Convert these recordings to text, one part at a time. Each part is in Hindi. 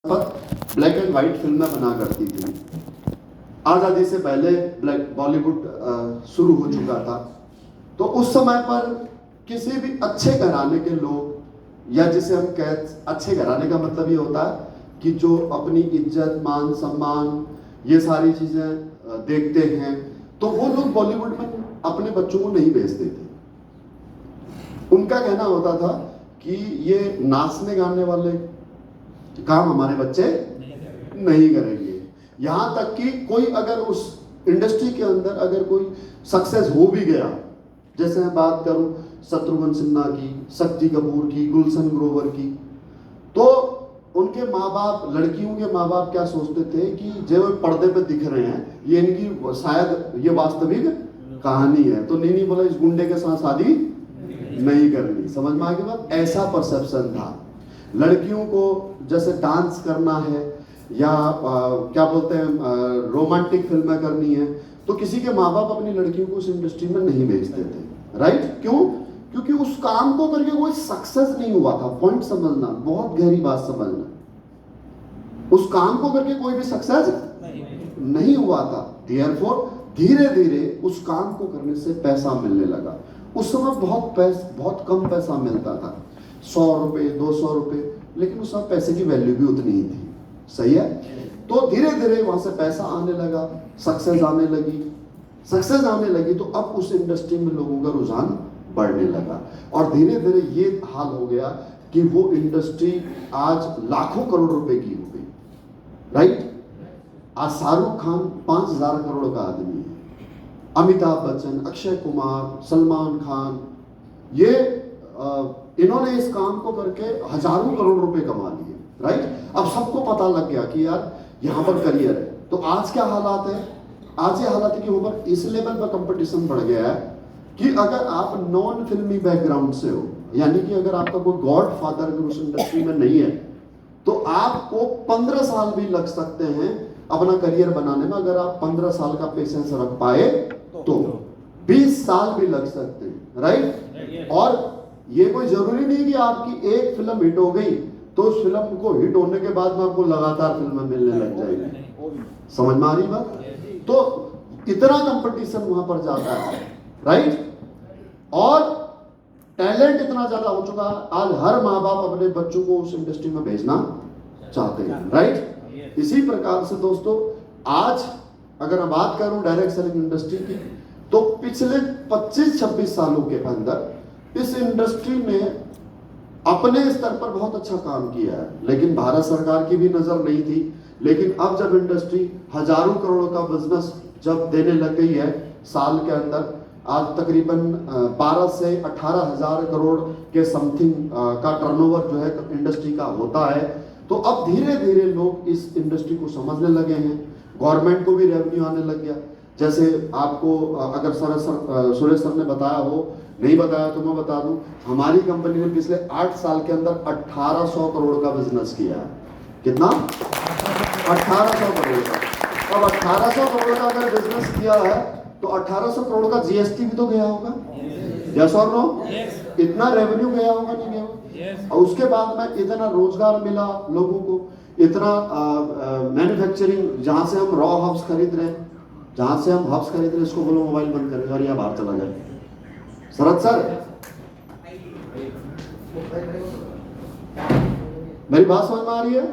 पर ब्लैक एंड वाइट फिल्में बना करती थी। आज़ादी से पहले बॉलीवुड शुरू हो चुका था। तो उस समय पर किसी भी अच्छे घराने के लोग, या जिसे हम अच्छे घराने का मतलब ये होता है कि जो अपनी इज्जत मान सम्मान ये सारी चीज़ें देखते हैं, तो वो लोग बॉलीवुड में अपने बच्चों को नहीं भेजते थे। उनका कहना होता था कि ये नाचने गाने वाले काम हमारे बच्चे नहीं करेंगे। यहाँ तक कि कोई अगर उस इंडस्ट्री के अंदर अगर कोई सक्सेस हो भी गया, जैसे मैं बात करूं शत्रुघ्न सिन्हा की, शक्ति कपूर की, गुलशन ग्रोवर की, तो उनके माँ बाप, लड़कियों के माँ बाप क्या सोचते थे कि जो पर्दे पे दिख रहे हैं ये इनकी शायद ये वास्तविक कहानी है, तो नीनी बोला इस गुंडे के साथ शादी नहीं करनी। समझ में आ गई बात? ऐसा परसेप्शन था। लड़कियों को जैसे डांस करना है या क्या बोलते हैं रोमांटिक फिल्में करनी है, तो किसी के माँ बाप अपनी लड़कियों को उस इंडस्ट्री में नहीं भेजते थे। राइट? क्यों? क्योंकि उस काम को करके कोई सक्सेस नहीं हुआ था। पॉइंट समझना, बहुत गहरी बात समझना। उस काम को करके कोई भी सक्सेस नहीं हुआ था। देयरफॉर धीरे धीरे उस काम को करने से पैसा मिलने लगा। उस समय बहुत कम पैसा मिलता था, 100 रुपए 200 रुपए, लेकिन उस समय पैसे की वैल्यू भी उतनी ही थी। सही है? तो धीरे धीरे वहां से पैसा आने लगा, सक्सेस आने लगी, तो अब उस इंडस्ट्री में लोगों का रुझान बढ़ने लगा और धीरे धीरे ये हाल हो गया कि वो इंडस्ट्री आज लाखों करोड़ रुपए की हो गई। राइट? आज शाहरुख खान 5,000 करोड़ का आदमी है, अमिताभ बच्चन, अक्षय कुमार, सलमान खान, ये इन्होंने इस काम को करके हजारों करोड़ रुपए कमा लिए। राइट? अब सबको पता लग गया कि यार यहाँ पर करियर है। तो आज क्या हालात है? आज ये हालात है कि वहां पर इस लेवल पर कंपटीशन बढ़ गया है कि अगर आप नॉन फिल्मी बैकग्राउंड से हो, यानी कि अगर आपका कोई गॉड फादर उस इंडस्ट्री में नहीं है, तो आपको 15 साल भी लग सकते हैं अपना करियर बनाने में। अगर आप 15 साल का पेशेंस रख पाए तो 20 साल भी लग सकते हैं। राइट? और ये कोई जरूरी नहीं कि आपकी एक फिल्म हिट हो गई तो उस फिल्म को हिट होने के बाद में आपको लगातार फिल्में मिलने लग जाएगी। समझ में आ रही बात? तो इतना कंपटीशन वहां पर जाता है। राइट? और टैलेंट इतना ज्यादा हो चुका है, आज हर माँ बाप अपने बच्चों को उस इंडस्ट्री में भेजना चाहते हैं। राइट? इसी प्रकार से दोस्तों, आज अगर मैं बात करूं डायरेक्ट सेलिंग इंडस्ट्री की, तो पिछले 25-26 सालों के अंदर इस इंडस्ट्री ने अपने स्तर पर बहुत अच्छा काम किया है, लेकिन भारत सरकार की भी नजर नहीं थी। लेकिन अब जब इंडस्ट्री हजारों करोड़ों का बिजनेस जब देने लग गई है साल के अंदर, आज तकरीबन 12 से 18 हजार करोड़ के समथिंग का टर्नओवर जो है इंडस्ट्री का होता है, तो अब धीरे धीरे लोग इस इंडस्ट्री को समझने लगे हैं। गवर्नमेंट को भी रेवेन्यू आने लग गया। जैसे आपको अगर सुरेश सर ने बताया हो, नहीं बताया तो मैं बता दूं, हमारी कंपनी ने पिछले 8 साल के अंदर 1800 करोड़ का बिजनेस किया है। कितना? 1800 करोड़ का। अब 1800 करोड़ का अगर बिजनेस किया है तो 1800 करोड़ का जीएसटी भी तो गया होगा। यस और नो? इतना रेवेन्यू गया होगा, नहीं गया होगा? और उसके बाद में इतना रोजगार मिला लोगों को, इतना मैन्युफैक्चरिंग, जहां से हम रॉ हब्स खरीद रहे हैं, इसको बोलो मोबाइल बंद करें और या बाहर चला जाए। शरद सर, मेरी बात समझ में आ रही है?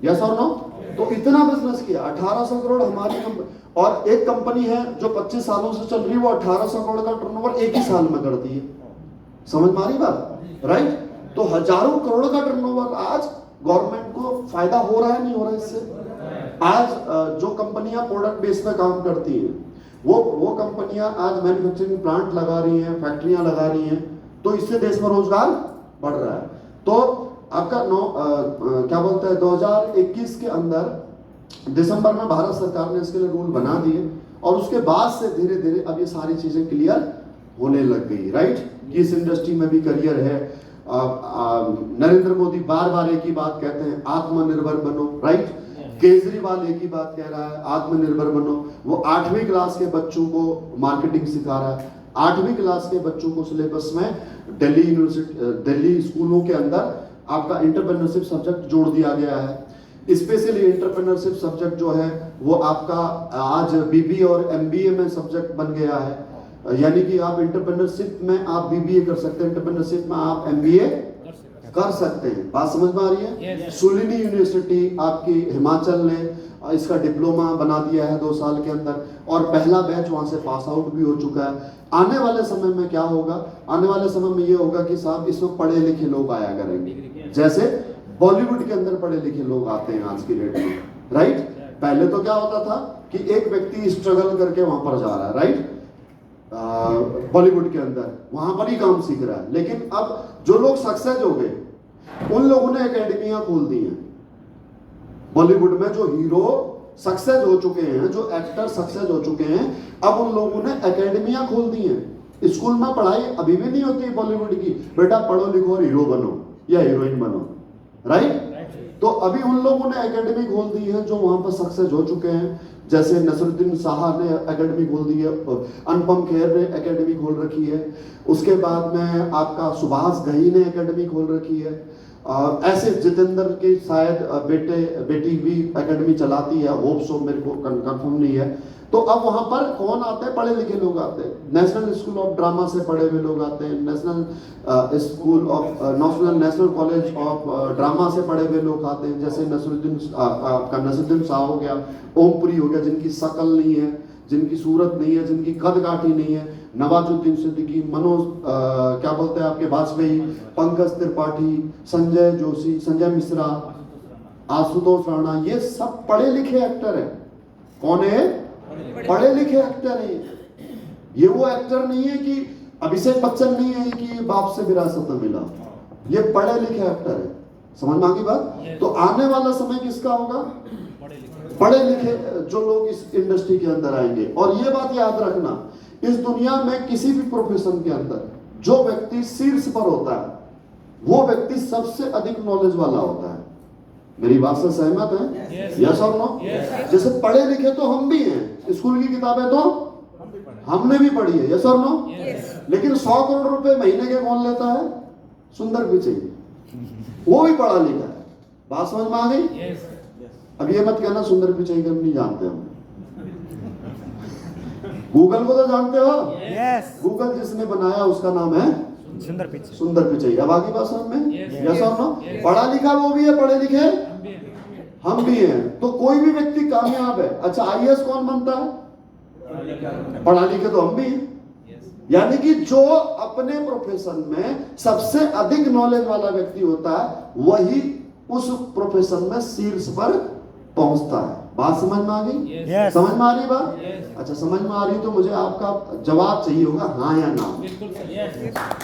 यस और नो? तो इतना बिजनेस किया, 1800 करोड़ हमारी और एक कंपनी है जो 25 सालों से चल रही है, वो 1800 करोड़ का टर्नओवर एक ही साल में करती है। समझ में आ रही बात? राइट? तो हजारों करोड़ का टर्नओवर आज गवर्नमेंट को फायदा हो रहा है, नहीं हो रहा है इससे? आज जो कंपनियां प्रोडक्ट बेस पे काम करती हैं, वो कंपनियां आज मैन्युफैक्चरिंग प्लांट लगा रही हैं, फैक्ट्रियां लगा रही हैं, तो इससे देश में रोजगार बढ़ रहा है। तो आपका 2021 के अंदर दिसंबर में भारत सरकार ने इसके लिए रूल बना दिए और उसके बाद से धीरे धीरे अब ये सारी चीजें क्लियर होने लग गई। राइट? कि इस इंडस्ट्री में भी करियर है। नरेंद्र मोदी बार बार एक ही बात कहते हैं, आत्मनिर्भर बनो। राइट? केजरीवाल एक ही बात कह रहा है, आत्मनिर्भर बनो। वो 8वीं क्लास के बच्चों को मार्केटिंग सिखा रहा है। 8वीं क्लास के बच्चों को सिलेबस में दिल्ली स्कूलों के अंदर आपका एंटरप्रेन्योरशिप सब्जेक्ट जोड़ दिया गया है। स्पेशली एंटरप्रेन्योरशिप सब्जेक्ट जो है वो आपका आज बीबीए और एमबीए में सब्जेक्ट बन गया है। यानी कि आप एंटरप्रेन्योरशिप में आप बीबीए कर सकते हैं, एंटरप्रेन्योरशिप में आप एमबीए कर सकते हैं। बात समझ में आ रही है? सुलिनी यूनिवर्सिटी आपकी हिमाचल ने इसका डिप्लोमा बना दिया है 2 साल के अंदर, और पहला बैच वहां से पास आउट भी हो चुका है। आने वाले समय में क्या होगा? आने वाले समय में ये होगा कि साहब इसमें पढ़े लिखे लोग आया करेंगे, जैसे बॉलीवुड के अंदर पढ़े लिखे लोग आते हैं आज की डेट में, राइट? पहले तो क्या होता था कि एक व्यक्ति स्ट्रगल करके वहां पर जा रहा है, राइट, बॉलीवुड के अंदर वहां पर ही काम सीख रहा है। लेकिन अब जो लोग सक्सेस हो गए उन लोगों ने एकेडमियां खोल दी हैं। बॉलीवुड में जो हीरो सक्सेस हो चुके हैं, जो एक्टर सक्सेस हो चुके हैं, अब उन लोगों ने एकेडमियां खोल दी हैं। स्कूल में पढ़ाई अभी भी नहीं होती बॉलीवुड की, बेटा पढ़ो लिखो और हीरो बनो या हीरोइन बनो, राइट? तो अभी उन लोगों ने एकेडमी खोल दी है जो वहां पर सक्सेस हो चुके हैं। जैसे नसरुद्दीन शाह ने एकेडमी खोल दी है, अनुपम खेर ने एकेडमी खोल रखी है, उसके बाद में आपका सुभाष घई ने एकेडमी खोल रखी है, ऐसे जितेंद्र के शायद बेटी भी एकेडमी चलाती है, होप सो, मेरे को कंफर्म नहीं है। तो अब वहां पर कौन आते हैं? पढ़े लिखे लोग आते हैं। नेशनल स्कूल ऑफ ड्रामा से पढ़े हुए लोग आते हैं, नेशनल कॉलेज ऑफ ड्रामा से पढ़े हुए लोग आते हैं। जैसे नसरुद्दीन शाह हो गया, ओमपुरी हो गया, जिनकी शकल नहीं है, जिनकी सूरत नहीं है, जिनकी कद काठी नहीं है, नवाजुद्दीन सिद्दीकी, मनोज क्या बोलते हैं आपके वाजपेयी, पंकज त्रिपाठी, संजय जोशी, संजय मिश्रा, आशुतोष राणा, ये सब पढ़े लिखे एक्टर हैं। कौन है? पढ़े लिखे एक्टर हैं। ये वो एक्टर नहीं है कि अभिषेक बच्चन नहीं है कि बाप से विरासत में मिला, ये पढ़े लिखे एक्टर है। समझ में आ गई बात? तो आने वाला समय किसका होगा? पढ़े लिखे जो लोग इस इंडस्ट्री के अंदर आएंगे। और ये बात याद रखना, इस दुनिया में किसी भी प्रोफेशन के अंदर जो व्यक्ति शीर्ष पर होता है वो व्यक्ति सबसे अधिक नॉलेज वाला होता है। मेरी बात से सहमत है? यस और नो? जैसे पढ़े लिखे तो हम भी हैं, स्कूल की किताबें तो हमने भी पढ़ी है, यस और नो? लेकिन 100 करोड़ रुपए महीने के कौन लेता है? सुंदर पिचई, वो भी पढ़ा लिखा है। बात समझ में आ गई? अब ये मत कहना सुंदर पिचई को नहीं जानते हम। गूगल को तो जानते हो? गूगल जिसने बनाया उसका नाम है सुंदर पिचई। अब आगे बात समझ में? यस और नो? पढ़ा लिखा वो भी है, पढ़े लिखे हम भी हैं। तो कोई भी व्यक्ति कामयाब है। अच्छा, आईएएस कौन बनता है? पढ़ा लिखे तो हम भी हैं। यानी कि जो अपने प्रोफेशन में सबसे अधिक नॉलेज वाला व्यक्ति होता है वही उस प्रोफेशन में शीर्ष पर पहुंचता है। बात समझ में आ गई? समझ में आ रही बात? अच्छा, समझ में आ रही तो मुझे आपका जवाब चाहिए होगा, हाँ या ना।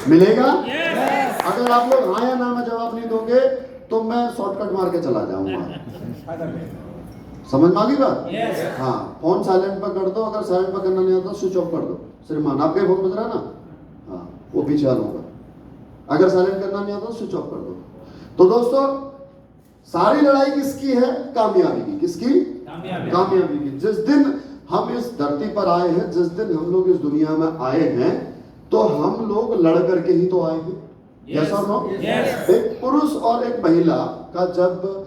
मिलेगा? अगर आप लोग हाँ या ना में जवाब नहीं दोगे तो मैं शॉर्टकट मार के चला जाऊंगा। समझ में आ गई बात? हाँ, फोन साइलेंट पर कर दो, अगर साइलेंट पर करना नहीं आता स्विच ऑफ कर दो। श्रीमान आपके फोन बज रहा है ना? हाँ, वो पीछे होगा। अगर साइलेंट करना नहीं आता स्विच ऑफ कर दो। तो दोस्तों, सारी लड़ाई किसकी है? कामयाबी की। किसकी? कामयाबी की। जिस दिन हम इस धरती पर आए हैं, जिस दिन हम लोग इस दुनिया में आए हैं, तो हम लोग लड़ करके ही तो आए हैं। यस और नो? एक पुरुष और एक महिला का जब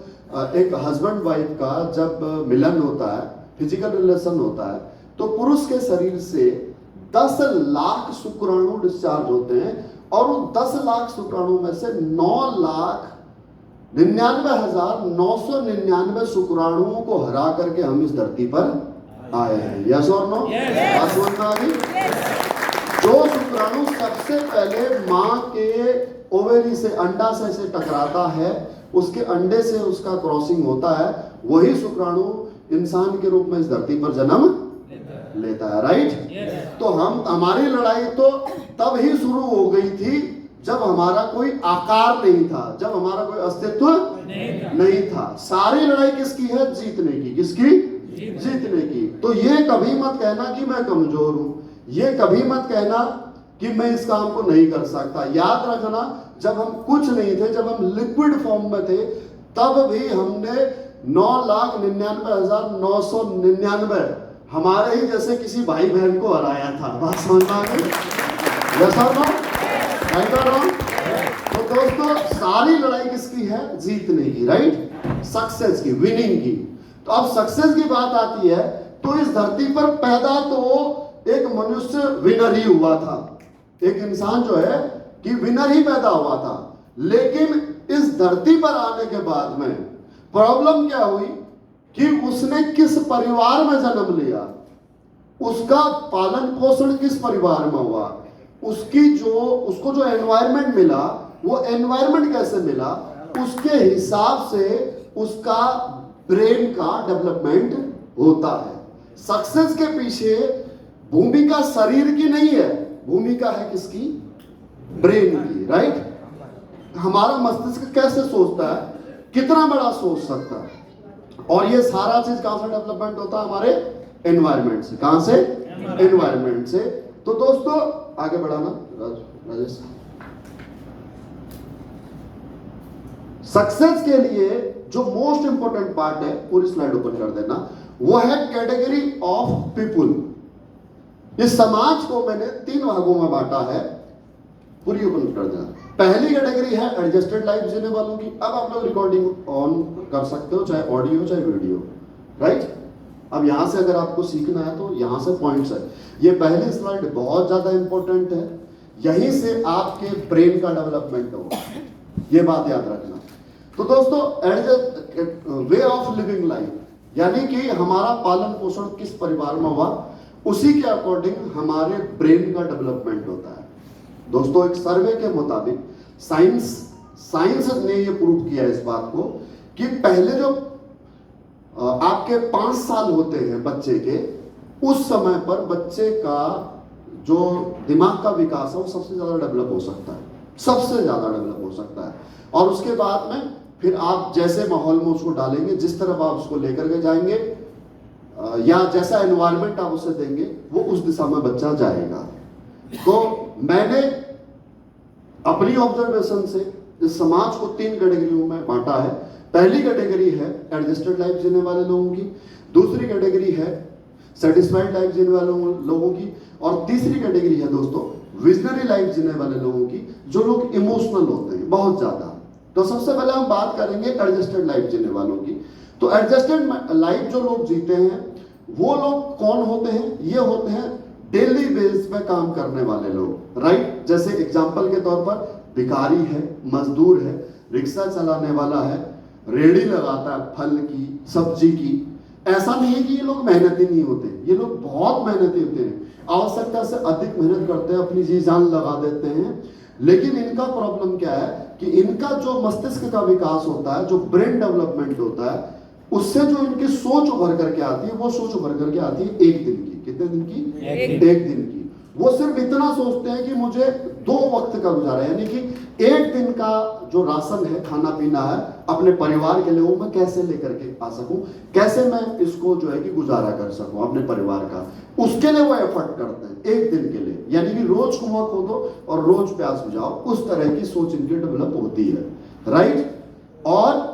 एक हस्बैंड वाइफ का जब मिलन होता है, फिजिकल रिलेशन होता है, तो पुरुष के शरीर से 10 लाख शुक्राणु डिस्चार्ज होते हैं और उन 10 लाख शुक्राणु में से 9,99,999 शुक्राणुओं को हरा करके हम इस धरती पर आए हैं। यस और नो? बात समझ में आ गई? जो शुक्राणु सबसे पहले मां के ओवेरी से, अंडा से टकराता है, उसके अंडे से उसका क्रॉसिंग होता है, वही शुक्राणु इंसान के रूप में इस धरती पर जन्म लेता है, राइट? तो हमारी लड़ाई तो तब ही शुरू हो गई थी जब हमारा कोई आकार नहीं था, जब हमारा कोई अस्तित्व नहीं था। सारी लड़ाई किसकी है? जीतने की। किसकी? जीतने की। तो ये कभी मत कहना कि मैं कमजोर हूं, ये कभी मत कहना कि मैं इस काम को नहीं कर सकता। याद रखना, जब हम कुछ नहीं थे, जब हम लिक्विड फॉर्म में थे, तब भी हमने 9,99,999 हमारे ही जैसे किसी भाई बहन को हराया था। बात समझ में आ गई? तो दोस्तों, सारी लड़ाई किसकी है? जीतने की, राइट? सक्सेस की, विनिंग की। तो अब सक्सेस की बात आती है तो इस धरती पर पैदा तो एक मनुष्य विनर ही हुआ था, एक इंसान जो है कि विनर ही पैदा हुआ था। लेकिन इस धरती पर आने के बाद में प्रॉब्लम क्या हुई कि उसने किस परिवार में जन्म लिया, उसका पालन पोषण किस परिवार में हुआ, उसको जो एनवायरनमेंट मिला वो एनवायरनमेंट कैसे मिला, उसके हिसाब से उसका ब्रेन का डेवलपमेंट होता है। सक्सेस के पीछे भूमिका शरीर की नहीं है, भूमिका है किसकी? ब्रेन की, राइट। हमारा मस्तिष्क कैसे सोचता है, कितना बड़ा सोच सकता है, और ये सारा चीज कहां से डेवलपमेंट होता है? हमारे एनवायरनमेंट से। कहां से? एनवायरनमेंट से। तो दोस्तों आगे बढ़ाना राजेश। सक्सेस के लिए जो मोस्ट इंपॉर्टेंट पार्ट है, पूरी स्लाइड ओपन कर देना, वो है कैटेगरी ऑफ पीपुल। इस समाज को मैंने 3 भागों में बांटा है, पूरी ओपन कर देना। पहली कैटेगरी है एडजस्टेड लाइफ जीने वालों की। अब आप लोग रिकॉर्डिंग ऑन कर सकते हो, चाहे ऑडियो चाहे वीडियो, राइट। अब यहां से अगर आपको सीखना है तो यहां से पॉइंट्स है। ये पहली स्लाइड बहुत ज्यादा इंपॉर्टेंट है, यहीं से आपके ब्रेन का डेवलपमेंट होगा, ये बात याद रखना। तो दोस्तों वे ऑफ लिविंग लाइफ, यानी कि हमारा पालन पोषण किस परिवार में हुआ, उसी के अकॉर्डिंग हमारे ब्रेन का डेवलपमेंट होता है। दोस्तों एक सर्वे के मुताबिक साइंस ने ये प्रूव किया इस बात को कि पहले जो आपके 5 साल होते हैं बच्चे के, उस समय पर बच्चे का जो दिमाग का विकास है वो सबसे ज्यादा डेवलप हो सकता है, सबसे ज्यादा डेवलप हो सकता है। और उसके बाद में फिर आप जैसे माहौल में उसको डालेंगे, जिस तरफ आप उसको लेकर के जाएंगे या जैसा एनवायरनमेंट आप उसे देंगे, वो उस दिशा में बच्चा जाएगा। तो मैंने अपनी ऑब्जर्वेशन से इस समाज को 3 कैटेगरियों में बांटा है। पहली कैटेगरी है एडजस्टेड लाइफ जीने वाले लोगों की, दूसरी कैटेगरी है सेटिस्फाइड लाइफ जीने वाले लोगों की, और तीसरी कैटेगरी है दोस्तों विजनरी लाइफ जीने वाले लोगों की, जो लोग इमोशनल होते हैं बहुत ज्यादा। तो सबसे पहले हम बात करेंगे एडजस्टेड लाइफ जीने वालों की। तो एडजस्टेड लाइफ जो लोग जीते हैं वो लोग कौन होते हैं? ये होते हैं डेली बेस पे काम करने वाले लोग, राइट। जैसे एग्जांपल के तौर पर भिखारी है, मजदूर है, रिक्शा चलाने वाला है, रेड़ी लगाता है फल की, सब्जी की। ऐसा नहीं है कि ये लोग मेहनती नहीं होते, ये लोग बहुत मेहनती होते हैं, आवश्यकता से अधिक मेहनत करते हैं, अपनी जी जान लगा देते हैं। लेकिन इनका प्रॉब्लम क्या है कि इनका जो मस्तिष्क का विकास होता है, जो ब्रेन डेवलपमेंट होता है, उससे जो इनकी सोच उभर करके आती है, वो सोच उभर करके आती है 1 दिन की। कितने दिन की? 1 दिन की। वो सिर्फ इतना सोचते हैं कि मुझे 2 वक्त का गुजारा, यानी कि 1 दिन का जो राशन है, खाना पीना है अपने परिवार के लिए, वो मैं कैसे लेकर के आ सकूं, कैसे मैं इसको जो है कि गुजारा कर सकूं अपने परिवार का, उसके लिए वो एफर्ट करते हैं 1 दिन के लिए। यानी कि रोज कुआं खोदो और रोज प्यास बुझाओ, उस तरह की सोच इनकी डेवलप होती है, राइट। और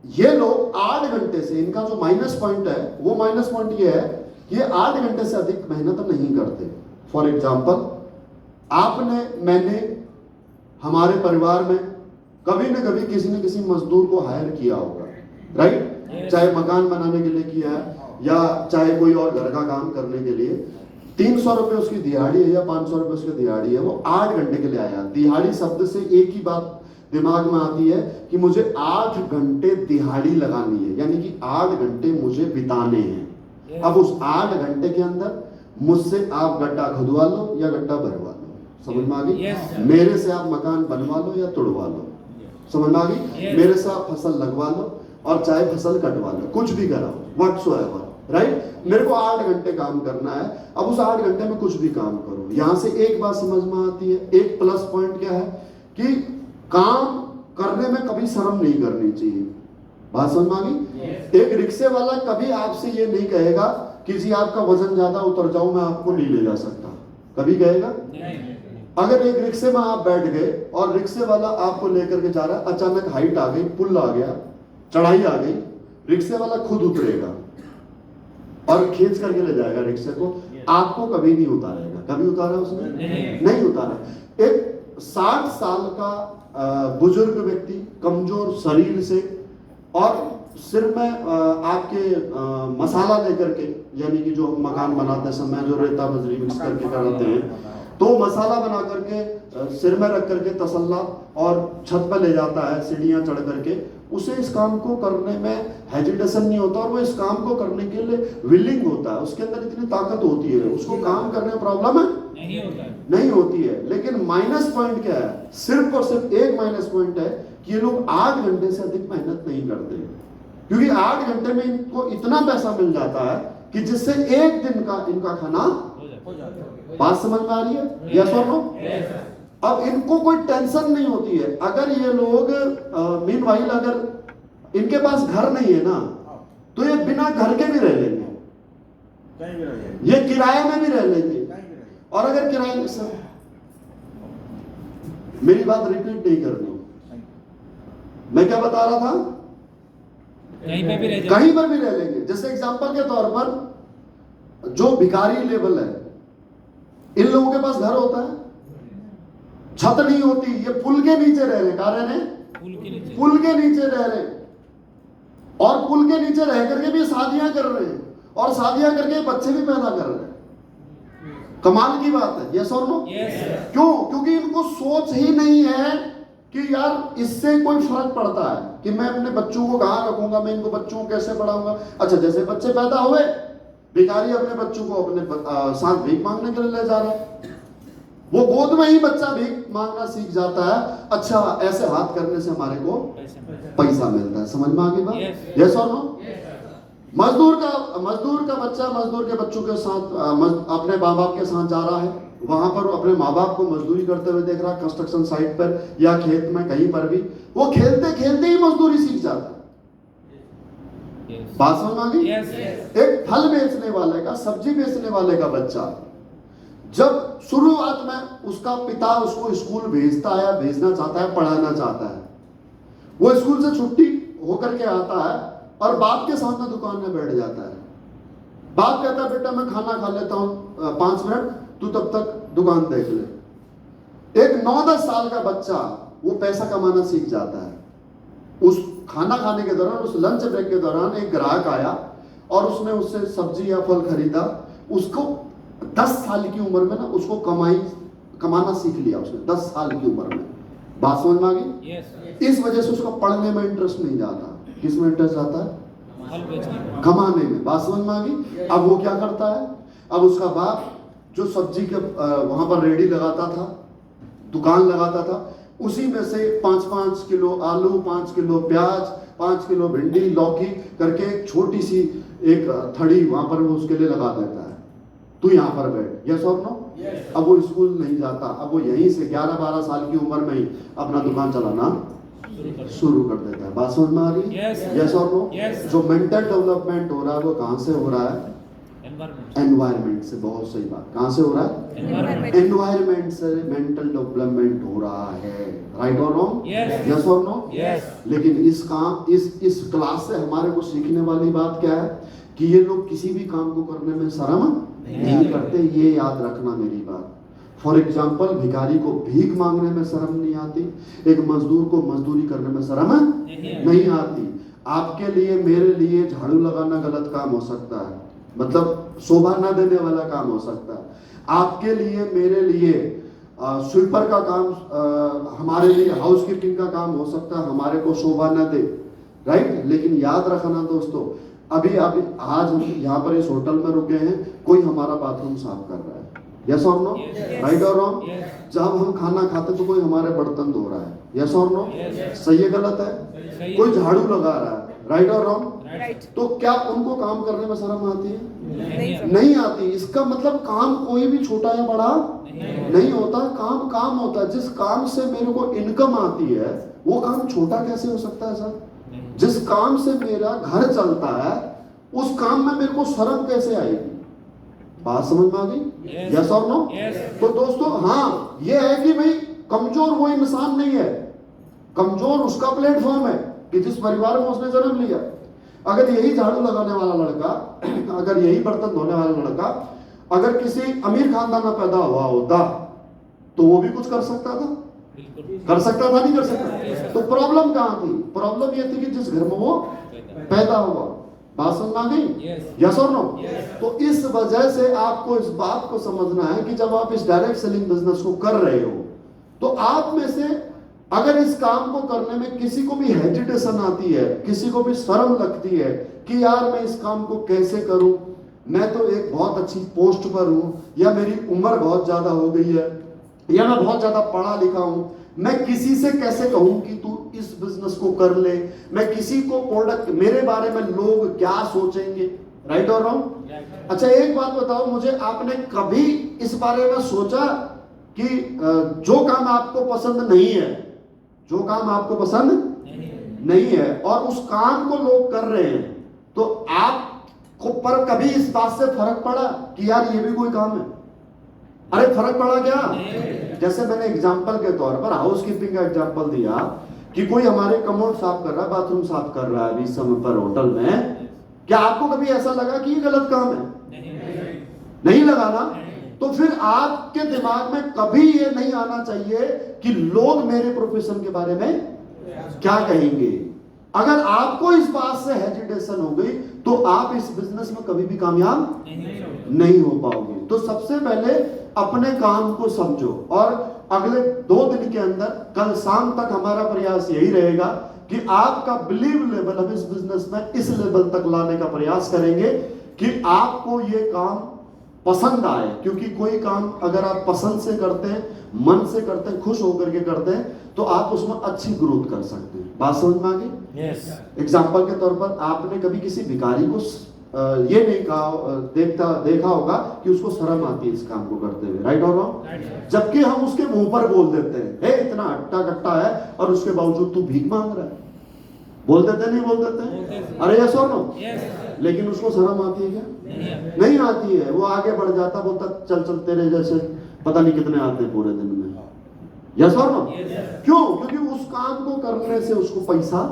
ये लोग 8 घंटे से, इनका जो माइनस पॉइंट है, वो माइनस पॉइंट ये है कि ये 8 घंटे से अधिक मेहनत नहीं करते। फॉर एग्जाम्पल, मैंने हमारे परिवार में कभी न कभी किसी न किसी मजदूर को हायर किया होगा, राइट। चाहे मकान बनाने के लिए किया है या चाहे कोई और घर का काम करने के लिए। 300 रुपए उसकी दिहाड़ी है या 500 रुपए उसकी दिहाड़ी है, वो 8 घंटे के लिए आया। दिहाड़ी शब्द से एक ही बात दिमाग में आती है कि मुझे 8 घंटे दिहाड़ी लगानी है, यानी कि 8 घंटे मुझे बिताने हैं। अब उस 8 घंटे के अंदर मुझसे आप गड्ढा खुदवा लो या गड्ढा भरवा लो, समझ में आ गई? मेरे से आप मकान बनवा लो या तोड़वा लो, समझ में आ गई? मेरे से आप फसल लगवा लो और चाहे फसल कटवा लो, कुछ भी कराओ, व्हाटसोएवर, राइट। मेरे को 8 घंटे काम करना है। अब उस 8 घंटे में कुछ भी काम करो। यहां से एक बात समझ में आती है, एक प्लस पॉइंट क्या है कि काम करने में कभी शर्म नहीं करनी चाहिए। बात समझ में आ गई? एक रिक्शे वाला कभी आपसे ये नहीं कहेगा कि जी आपका वजन ज्यादा, उतर जाओ, मैं आपको नहीं ले जा सकता, कभी कहेगा? अगर एक रिक्शे में आप बैठ गए और रिक्शे वाला आपको लेकर के जा रहा है, अचानक हाइट आ गई, पुल आ गया, चढ़ाई आ गई, रिक्शे वाला खुद उतरेगा और खींच करके ले जाएगा रिक्शे को, आपको कभी नहीं उतारेगा। कभी उतारा उसने? नहीं उतारा। एक 60 साल का बुजुर्ग व्यक्ति, कमजोर शरीर से, और सिर्फ मैं आपके मसाला लेकर के, यानी कि जो हम मकान बनाते समय जो रेता बजरी मिक्स करके कराते हैं, तो मसाला बना करके सिर में रख करके तसल्ला और छत पर ले जाता है सीढ़ियां चढ़ करके, उसे इस काम को करने में हेजिटेशन नहीं होता और वो इस काम को करने के लिए विलिंग होता है, उसके अंदर इतनी ताकत होती है, उसको काम करने में प्रॉब्लम है नहीं होती है। लेकिन माइनस पॉइंट क्या है? सिर्फ और सिर्फ एक माइनस पॉइंट है कि ये लोग 8 घंटे से अधिक मेहनत नहीं करते, क्योंकि 8 घंटे में इनको इतना पैसा मिल जाता है कि जिससे एक दिन का इनका खाना हो जाता है। बात समझ में आ रही है? यस और नो? अब इनको कोई टेंशन नहीं होती है। अगर ये लोग मीनवाइल अगर इनके पास घर नहीं है ना, तो ये बिना घर के भी रह लेंगे, ये किराए में भी रह लेंगे। और अगर किराए में, सर मेरी बात रिपीट नहीं करनी, मैं क्या बता रहा था? कहीं पर भी रह लेंगे। जैसे एग्जांपल के तौर पर जो भिखारी लेवल है, इन लोगों के पास घर होता है, छत नहीं होती, ये पुल के नीचे रह रहे, कहां रह रहे? पुल के नीचे रह रहे, और पुल के नीचे रह करके भी शादियां कर रहे हैं, और शादियां करके बच्चे भी पैदा कर रहे हैं। कमाल की बात है। यस और नो? क्यों? क्योंकि इनको सोच ही नहीं है कि यार इससे कोई फर्क पड़ता है कि मैं अपने बच्चों को कहां रखूंगा, मैं इनको बच्चों को कैसे पढ़ाऊंगा। अच्छा, जैसे बच्चे पैदा हुए, भिखारी अपने बच्चों को अपने साथ भीख मांगने के लिए ले जा रहा है, वो गोद में ही बच्चा भीख मांगना सीख जाता है। अच्छा, ऐसे हाथ करने से हमारे को पैसा मिलता है। समझ में आ गई बात? यस और नो? मजदूर का बच्चा मजदूर के बच्चों के साथ अपने माँ बाप के साथ जा रहा है, वहां पर अपने माँ बाप को मजदूरी करते हुए देख रहा है, कंस्ट्रक्शन साइट पर या खेत में कहीं पर भी, वो खेलते खेलते ही मजदूरी सीख जाता है। बात समझ में आ गई? एक फल बेचने वाले का, सब्जी बेचने वाले का बच्चा, जब शुरुआत में उसका पिता उसको स्कूल भेजता है, भेजना चाहता है, पढ़ाना चाहता है, वो स्कूल से छुट्टी होकर के आता है और बाप के सामने दुकान में बैठ जाता है। बाप कहता है, बेटा मैं खाना खा लेता हूं 5 मिनट, तू तब तक दुकान देख ले। एक 9-10 साल का बच्चा वो पैसा कमाना सीख जाता है। उस खाना खाने के दौरान, उस लंच ब्रेक के दौरान एक ग्राहक आया और उसने उससे सब्जी या फल खरीदा। उसको 10 साल की उम्र में ना उसको कमाना सीख लिया उसने, 10 साल की उम्र में। बात समझ में आ गई? इस वजह से उसका पढ़ने में इंटरेस्ट नहीं जाता। किस में इंटरेस्ट आता है? कमाने में। बात समझ में आ गई? अब वो क्या करता है? अब उसका बाप जो सब्जी के वहां पर रेडी लगाता था, दुकान लगाता था, उसी में से 5-5 किलो आलू, 5 किलो प्याज, 5 किलो भिंडी, लौकी करके एक छोटी सी एक थड़ी वहां पर वो उसके लिए लगा देता है, तू यहाँ पर बैठ। यस और नो? अब वो स्कूल नहीं जाता, अब वो यहीं से 11-12 साल की उम्र में ही अपना दुकान चलाना शुरू कर देता है। बात समझ में आ रही है? यस और नो? जो मेंटल डेवलपमेंट हो रहा है वो कहां से हो रहा है? एनवायरमेंट से। बहुत सही बात। कहां से हो रहा है? एनवायरमेंट से मेंटल डेवलपमेंट हो रहा है। राइट और रॉन्ग? यस और नो? लेकिन इस क्लास से हमारे को सीखने वाली बात क्या है कि ये लोग किसी भी काम को करने में शर्म नहीं करते। ये याद रखना मेरी बात। फॉर एग्जाम्पल, भिखारी को भीख मांगने में शर्म नहीं आती, एक मजदूर को मजदूरी करने में शर्म नहीं आती। आपके लिए, मेरे लिए झाड़ू लगाना गलत काम हो सकता है, मतलब शोभा न देने वाला काम हो सकता है। आपके लिए, मेरे लिए स्वीपर का काम, हमारे लिए हाउसकीपिंग का काम हो सकता है, हमारे को शोभा न दे। राइट? लेकिन याद रखना दोस्तों, अभी आज हम यहाँ पर इस होटल में रुके हैं, कोई हमारा बाथरूम साफ कर रहा है। यस और नो? राइट और रॉन्ग? जब हम खाना खाते तो कोई हमारे बर्तन धो रहा है। यस और नो? सही है गलत है? कोई झाड़ू लगा रहा है। राइट और रॉन्ग? तो क्या उनको काम करने में शर्म आती है? नहीं आती। इसका मतलब काम कोई भी छोटा या बड़ा नहीं होता, काम होता है। जिस काम से मेरे को इनकम आती है वो काम छोटा कैसे हो सकता है सर? जिस काम से मेरा घर चलता है उस काम में मेरे को शर्म कैसे आएगी? बात समझ में आ गई? यस और नो? तो दोस्तों, हाँ, ये है कि भाई कमजोर वो इंसान नहीं है, कमजोर उसका प्लेटफॉर्म है कि जिस परिवार में उसने जन्म लिया। अगर यही झाड़ू लगाने वाला लड़का, अगर यही बर्तन धोने वाला लड़का अगर किसी अमीर खानदान में पैदा हुआ होता तो वो भी कुछ कर सकता था? कर सकता था? नहीं कर सकता? तो प्रॉब्लम कहां थी? प्रॉब्लम ये थी कि जिस घर में वो पैदा हुआ। बात समझ आ गई? यस और नो? तो इस वजह से आपको इस बात को समझना है कि जब आप इस डायरेक्ट सेलिंग बिजनेस को कर रहे हो तो आप में से अगर इस काम को करने में किसी को भी हेजिटेशन आती है, किसी को भी शर्म लगती है कि यार मैं इस काम को कैसे करूं, मैं तो एक बहुत अच्छी पोस्ट पर हूं, या मेरी उम्र बहुत ज्यादा हो गई है, या मैं बहुत ज्यादा पढ़ा लिखा हूं, मैं किसी से कैसे कहूं कि तू इस बिजनेस को कर ले, मैं किसी को प्रोडक्ट, मेरे बारे में लोग क्या सोचेंगे, राइट और रॉन्ग? अच्छा एक बात बताओ मुझे, आपने कभी इस बारे में सोचा कि जो काम आपको पसंद नहीं है, जो काम आपको पसंद नहीं है और उस काम को लोग कर रहे हैं, तो आपको पर कभी इस बात से फर्क पड़ा कि यार ये भी कोई काम है? अरे फर्क पड़ा क्या? जैसे मैंने एग्जांपल के तौर पर हाउस कीपिंग का एग्जांपल दिया कि कोई हमारे कमोड साफ कर रहा है, बाथरूम साफ कर रहा है अभी इस समय पर होटल में, क्या आपको कभी ऐसा लगा कि ये गलत काम है? नहीं लगा ना? तो फिर आपके दिमाग में कभी ये नहीं आना चाहिए कि लोग मेरे प्रोफेशन के बारे में क्या कहेंगे। अगर आपको इस बात से हेजिटेशन हो गई तो आप इस बिजनेस में कभी भी कामयाब नहीं हो पाओगे। तो सबसे पहले अपने काम को समझो, और अगले 2 दिन के अंदर, कल शाम तक हमारा प्रयास यही रहेगा कि आपका बिलीव लेवल हम इस बिजनेस में इस लेवल तक लाने का प्रयास करेंगे कि आपको ये काम पसंद आए। क्योंकि कोई काम अगर आप पसंद से करते हैं, मन से करते हैं, खुश होकर के करते हैं, तो आप उसमें अच्छी ग्रोथ कर सकते हैं। बात समझ में आ गई? एग्जाम्पल के तौर पर आपने कभी किसी भिखारी को ये नहीं कहा, देखा होगा कि उसको शर्म आती है इस काम को करते हुए, राइट और रॉन्ग? जबकि हम उसके मुंह पर बोल देते हैं, हे इतना हट्टा कट्टा है और उसके बावजूद तू भीख मांग रहा है। बोल देते नहीं बोल देते? अरे यस और नो? लेकिन उसको शर्म आती है क्या? नहीं आती है। वो आगे बढ़ जाता, बोलता चल चल तेरे जैसे पता नहीं कितने आते हैं पूरे दिन में। यस और नो? क्यों? क्योंकि उस काम को करने से उसको पैसा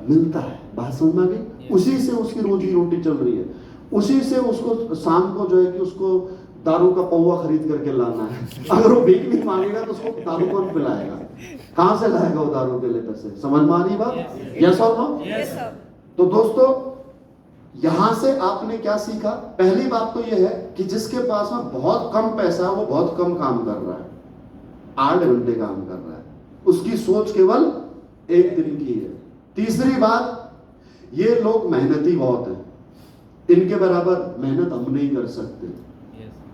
मिलता है। बात समझ में आ गई? उसी से उसकी रोजी रोटी चल रही है, उसी से उसको शाम को जो है कि उसको दारू का पौवा खरीद करके लाना है। अगर वो भीख नहीं मांगेगा तो उसको दारू कौन पिलाएगा? कहां से लाएगा वो दारू के लिए पैसे? समझ में आ रही बात? यस और नो? तो दोस्तों यहां से आपने क्या सीखा? पहली बात तो यह है कि जिसके पास में बहुत कम पैसा है वो बहुत कम काम कर रहा है, 8 घंटे काम कर रहा है, उसकी सोच केवल 1 दिन की है। तीसरी बात, ये लोग मेहनती बहुत हैं, इनके बराबर मेहनत हम नहीं कर सकते,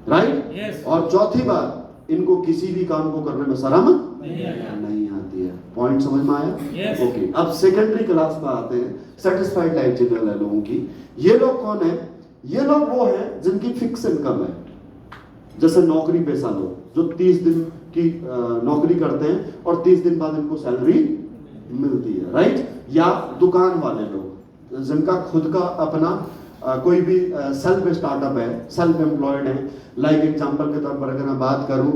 राइट? और चौथी बात, इनको किसी भी काम को करने में शर्म नहीं आती है। पॉइंट समझ में आया? ओके। अब सेकेंडरी क्लास पर आते हैं, सेटिस्फाइड लाइफ जनरल है लोगों की। ये लोग कौन है? ये लोग वो हैं जिनकी फिक्स इनकम है। जैसे नौकरी पेशा लोग जो 30 दिन की नौकरी करते हैं और 30 दिन बाद इनको सैलरी मिलती है, राइट? या दुकान वाले लोग जिनका खुद का अपना कोई भी सेल्फ स्टार्टअप है, सेल्फ एम्प्लॉयड है। लाइक एग्जांपल के तौर पर अगर मैं बात करूं,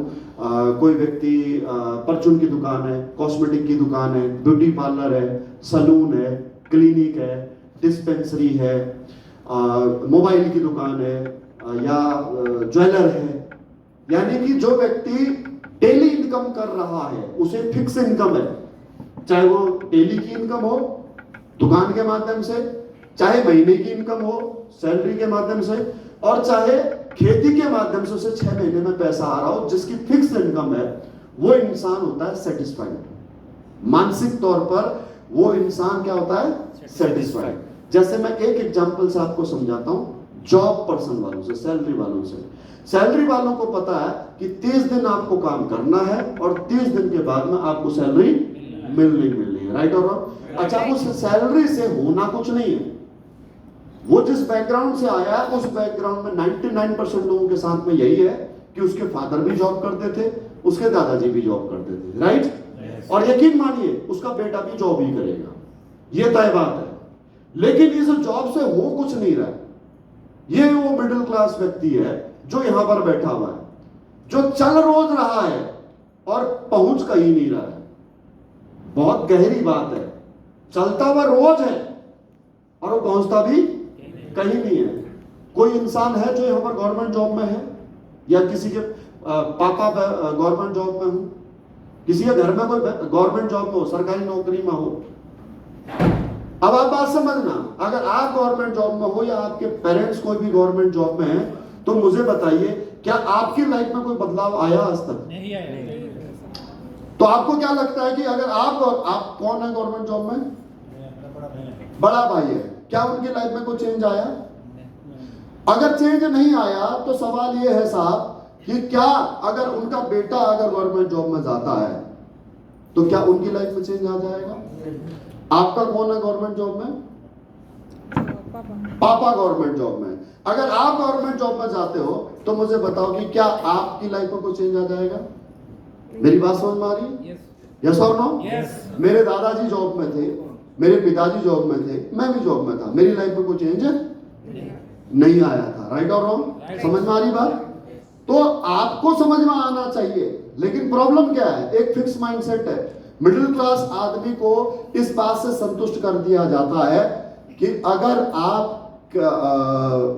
कोई व्यक्ति परचून की दुकान है, कॉस्मेटिक की दुकान है, ब्यूटी पार्लर है, सलून है, क्लिनिक है, डिस्पेंसरी है, मोबाइल की दुकान है, या ज्वेलर है। यानी कि जो व्यक्ति डेली इनकम कर रहा है उसे फिक्स इनकम है, चाहे वो डेली की इनकम हो दुकान के माध्यम से, चाहे महीने की इनकम हो सैलरी के माध्यम से, और चाहे खेती के माध्यम से उसे 6 महीने में पैसा आ रहा हो, जिसकी फिक्स इनकम है, वो इंसान होता है सेटिस्फाइड। मानसिक तौर पर वो इंसान क्या होता है? सेटिस्फाइड। जैसे मैं एक एग्जांपल से आपको समझाता हूं, जॉब पर्सन वालों से, सैलरी वालों से। सैलरी वालों को पता है कि 30 दिन आपको काम करना है और 30 दिन के बाद में आपको सैलरी मिलनी है, राइट और रॉन्ग? अच्छा, उस सैलरी से होना कुछ नहीं है। वो जिस बैकग्राउंड से आया है उस बैकग्राउंड में 99% लोगों के साथ में यही है कि उसके फादर भी जॉब करते थे, उसके दादाजी भी जॉब करते थे, राइट? और यकीन मानिए उसका बेटा भी जॉब ही करेगा, ये तय बात है। लेकिन इस जॉब से हो कुछ नहीं रहा। ये वो मिडिल क्लास व्यक्ति है जो यहां पर बैठा हुआ है, जो चल रोज रहा है और पहुंच कहीं नहीं रहा है। बहुत गहरी बात है, चलता हुआ रोज है और वो पहुंचता भी कहीं नहीं है। कोई इंसान है जो यहां पर गवर्नमेंट जॉब में है, या किसी के पापा गवर्नमेंट जॉब में हो, किसी के घर में कोई गवर्नमेंट जॉब में हो, सरकारी नौकरी में हो, अब आप बात समझना, अगर आप गवर्नमेंट जॉब में हो या आपके पेरेंट्स कोई भी गवर्नमेंट जॉब में है, तो मुझे बताइए क्या आपकी लाइफ में कोई बदलाव आया आज तक? नहीं आया। तो आपको क्या लगता है कि अगर आप कौन है गवर्नमेंट जॉब में? बड़ा भाई है, क्या उनकी लाइफ में कोई चेंज आया? अगर चेंज नहीं आया तो सवाल ये है साहब कि क्या अगर उनका बेटा अगर गवर्नमेंट जॉब में जाता है तो क्या उनकी लाइफ में चेंज आ जाएगा? आपका कौन है गवर्नमेंट जॉब में? पापा गवर्नमेंट जॉब में। अगर आप गवर्नमेंट जॉब में जाते हो तो मुझे बताओ कि क्या आपकी लाइफ में कोई चेंज आ जाएगा? मेरी बात समझ में आ रही? यस और नो? मेरे दादाजी जॉब में थे, मेरे पिताजी जॉब में थे, मैं भी जॉब में था, मेरी लाइफ में कोई चेंज नहीं आया था। राइट और रॉन्ग? समझ में आ रही बात? तो आपको समझ में आना चाहिए, लेकिन प्रॉब्लम क्या है? एक फिक्स माइंडसेट है। मिडिल क्लास आदमी को इस बात से संतुष्ट कर दिया जाता है कि अगर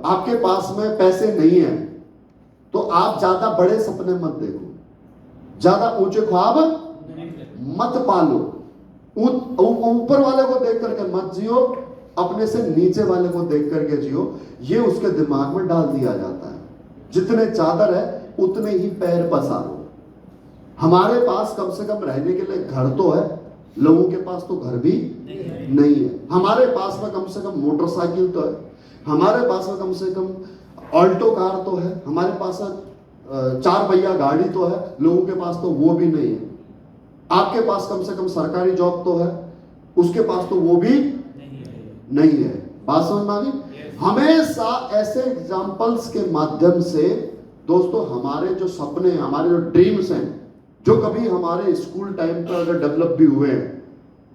आपके पास में पैसे नहीं है तो आप ज्यादा बड़े सपने मत देखो, ज्यादा ऊंचे ख्वाब मत पालो, ऊपर वाले को देख करके मत जियो, अपने से नीचे वाले को देख करके जियो। ये उसके दिमाग में डाल दिया जाता है। जितने चादर है उतने ही पैर पसारो। हमारे पास कम से कम रहने के लिए घर तो है, लोगों के पास तो घर भी नहीं है। हमारे पास में कम से कम मोटरसाइकिल तो है, हमारे पास में कम से कम ऑल्टो कार तो है, हमारे पास 4 पहिया गाड़ी तो है, लोगों के पास तो वो भी नहीं है। आपके पास कम से कम सरकारी जॉब तो है, उसके पास तो वो भी नहीं है। बात समझ में आ गई? हमेशा ऐसे एग्जाम्पल्स के माध्यम से दोस्तों हमारे जो सपने, हमारे जो ड्रीम्स हैं, जो कभी हमारे स्कूल टाइम पर अगर डेवलप भी हुए हैं,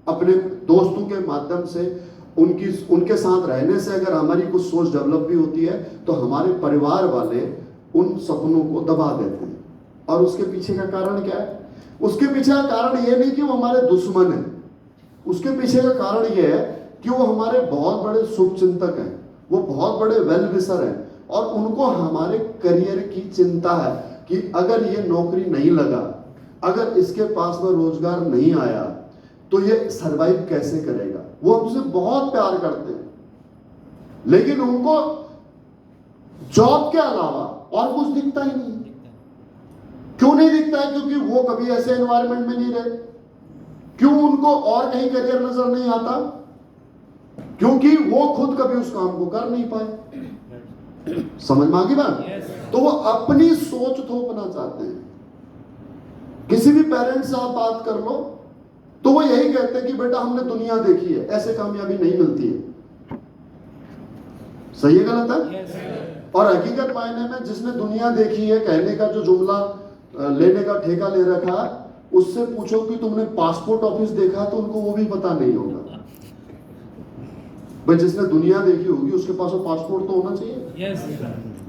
अपने दोस्तों के माध्यम से, उनके साथ रहने से अगर हमारी कुछ सोच डेवलप भी होती है, तो हमारे परिवार वाले उन सपनों को दबा देते हैं। और उसके पीछे का कारण क्या है? उसके पीछे का कारण ये नहीं कि वो हमारे दुश्मन है, उसके पीछे का कारण ये है कि वो हमारे बहुत बड़े शुभचिंतक हैं, वो बहुत बड़े वेल विशर हैं, और उनको हमारे करियर की चिंता है कि अगर ये नौकरी नहीं लगा, अगर इसके पास में रोजगार नहीं आया, तो ये सरवाइव कैसे करेगा। वो हमसे बहुत प्यार करते हैं, लेकिन उनको जॉब के अलावा और कुछ दिखता ही नहीं। क्यों नहीं दिखता है? क्योंकि वो कभी ऐसे एनवायरनमेंट में नहीं रहे। क्यों उनको और कहीं करियर नजर नहीं आता? क्योंकि वो खुद कभी उस काम को कर नहीं पाए। समझ में आ गई बात? तो वो अपनी सोच थोपना चाहते हैं। किसी भी पेरेंट्स से आप बात कर लो तो वो यही कहते हैं कि बेटा हमने दुनिया देखी है, ऐसे कामयाबी नहीं मिलती है। सही है गलत है? और हकीकत मायने में जिसने दुनिया देखी है कहने का जो जुमला लेने का ठेका ले रखा, उससे पूछो कि तुमने पासपोर्ट ऑफिस देखा, तो उनको वो भी पता नहीं होगा। भाई जिसने दुनिया देखी होगी उसके पास वो पासपोर्ट तो होना चाहिए।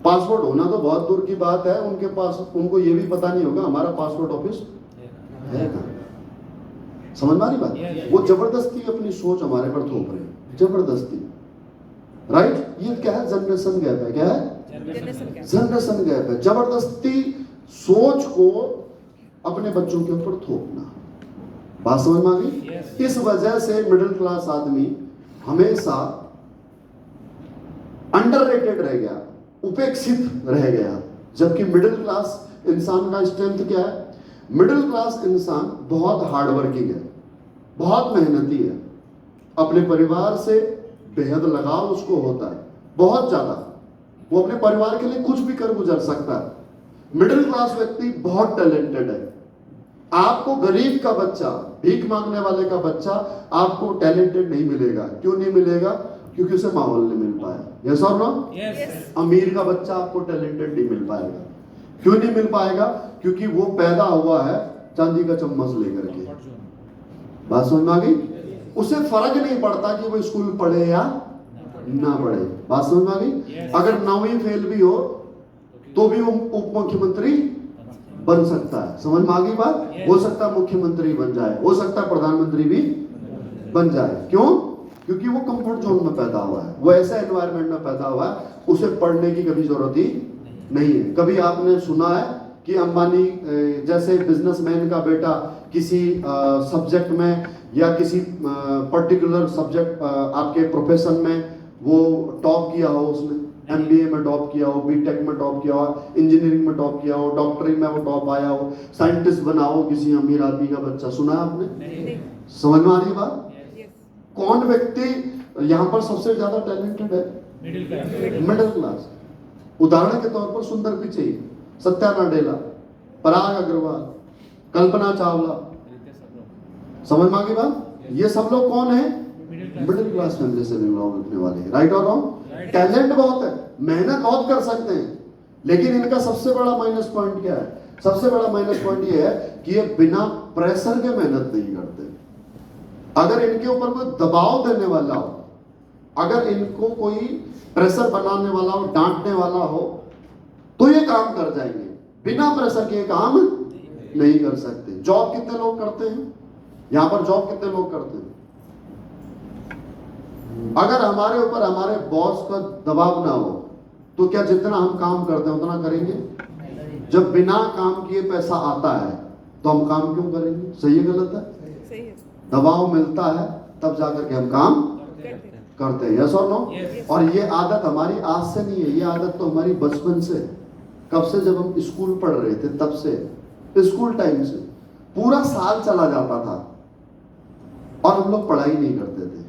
पासपोर्ट होना तो बहुत दूर की बात है, उनके पास, उनको ये भी पता नहीं होगा हमारा पासपोर्ट ऑफिस है कहाँ। समझ में आ रही बात? वो जबरदस्ती अपनी सोच हमारे पर थोप रहे हैं, जबरदस्ती। राइट? ये क्या है? जनरेशन गैप है। क्या है? जनरेशन गैप है। जबरदस्ती सोच को अपने बच्चों के ऊपर थोपना। बात समझ में आ गई? इस वजह से मिडिल क्लास आदमी हमेशा अंडररेटेड रह गया, उपेक्षित रह गया। जबकि मिडिल क्लास इंसान का स्ट्रेंथ क्या है? मिडिल क्लास इंसान बहुत हार्ड वर्किंग है, बहुत मेहनती है, अपने परिवार से बेहद लगाव उसको होता है, बहुत ज्यादा। वो अपने परिवार के लिए कुछ भी कर गुजर सकता है। मिडिल क्लास व्यक्ति बहुत टैलेंटेड है। आपको गरीब का बच्चा, भीख मांगने वाले का बच्चा आपको टैलेंटेड नहीं मिलेगा। क्यों नहीं मिलेगा? क्योंकि उसे माहौल नहीं मिल पाया। यस और नो? अमीर का बच्चा आपको टैलेंटेड नहीं मिल पाएगा। क्यों नहीं मिल पाएगा? क्योंकि वो पैदा हुआ है चांदी का चम्मच लेकर के। बात समझ में आ गई? उसे फर्क नहीं पड़ता कि वो स्कूल पढ़े या ना पढ़े। बात समझ में आ गई? अगर 9वीं फेल भी हो तो भी वो उप मुख्यमंत्री बन सकता है। समझ में आ गई बात? हो सकता है मुख्यमंत्री बन जाए, हो सकता है प्रधानमंत्री भी बन जाए। क्यों? क्योंकि वो कंफर्ट जोन में पैदा हुआ है, वो ऐसा एनवायरनमेंट में पैदा हुआ है, उसे पढ़ने की कभी जरूरत ही नहीं है। कभी आपने सुना है कि अंबानी जैसे बिजनेसमैन का बेटा किसी सब्जेक्ट में या किसी पर्टिकुलर सब्जेक्ट आपके प्रोफेशन में वो टॉप किया हो, उसने एमबीए में टॉप किया हो, बीटेक में टॉप किया हो, इंजीनियरिंग में टॉप किया हो, डॉक्टरी में वो टॉप आया हो, साइंटिस्ट बना हो किसी अमीर आदमी का बच्चा। सुना आपने? नहीं। समझ में आ रही बात? कौन व्यक्ति यहाँ पर सबसे ज्यादा टैलेंटेड है? Middle class. उदाहरण के तौर पर सुंदर पिचई, सत्या नाडेला, पराग अग्रवाल, कल्पना चावला। समझ में आ गई बात? ये सब लोग कौन है? मिडिल क्लास फैमिली से बिलोंग करने वाले हैं। राइट और रॉन्ग? टैलेंट बहुत है, मेहनत बहुत कर सकते हैं, लेकिन इनका सबसे बड़ा माइनस पॉइंट क्या है? सबसे बड़ा माइनस पॉइंट ये है कि ये बिना प्रेशर के मेहनत नहीं करते। अगर इनके ऊपर कोई दबाव देने वाला हो, अगर इनको कोई प्रेशर बनाने वाला हो, डांटने वाला हो, तो ये काम कर जाएंगे। बिना प्रेशर के काम नहीं कर सकते। जॉब कितने लोग करते हैं यहां पर? जॉब कितने लोग करते हैं? अगर हमारे ऊपर हमारे बॉस का दबाव ना हो तो क्या जितना हम काम करते हैं उतना करेंगे? जब बिना काम किए पैसा आता है तो हम काम क्यों करेंगे? सही है गलत है? सही है। दबाव मिलता है तब जाकर के हम काम करते हैं। यस और नो? और ये आदत हमारी आज से नहीं है, ये आदत तो हमारी बचपन से। कब से? जब हम स्कूल पढ़ रहे थे तब से, स्कूल टाइम से। पूरा साल चला जाता था और हम लोग पढ़ाई नहीं करते थे,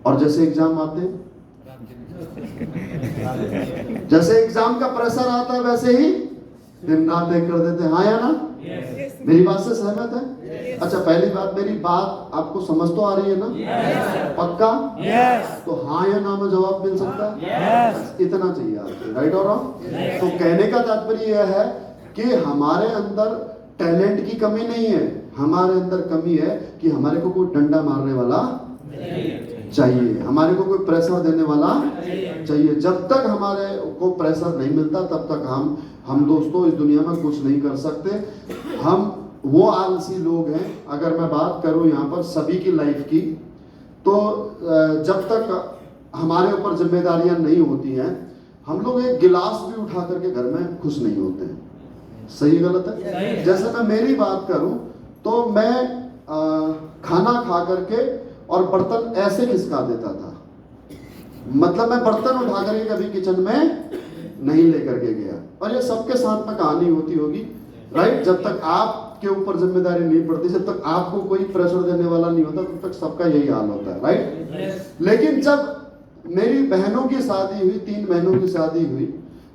और जैसे एग्जाम आते, जैसे एग्जाम का प्रेशर आता है वैसे ही दिन रात एक कर देते हैं। हाँ या ना? मेरी बात से सहमत है? अच्छा, पहली बात, मेरी बात आपको समझ तो आ रही है ना? पक्का? तो हाँ या ना में जवाब मिल सकता है? इतना चाहिए आपसे। राइट और रॉन्ग? तो कहने का तात्पर्य यह है कि हमारे अंदर टैलेंट की कमी नहीं है, हमारे अंदर कमी है कि हमारे को कोई डंडा मारने वाला चाहिए, हमारे को कोई प्रेशर देने वाला चाहिए। जब तक हमारे को प्रेशर नहीं मिलता तब तक हम दोस्तों इस दुनिया में कुछ नहीं कर सकते। हम वो आलसी लोग हैं। अगर मैं बात करूं यहाँ पर सभी की लाइफ की, तो जब तक हमारे ऊपर जिम्मेदारियां नहीं होती हैं, हम लोग एक गिलास भी उठा करके घर में खुश नहीं होते हैं। सही गलत है? जैसे मैं मेरी बात करूं तो मैं खाना खा करके और बर्तन ऐसे खिसका देता था, मतलब मैं बर्तन उठा करके कभी किचन में नहीं लेकर के गया। और ये सबके साथ में कहानी होती होगी, राइट? जब तक आपके ऊपर जिम्मेदारी नहीं पड़ती, जब तक आपको कोई प्रेशर देने वाला नहीं होता, तब तक सबका यही हाल होता है, राइट? लेकिन जब मेरी बहनों की शादी हुई, 3 बहनों की शादी हुई,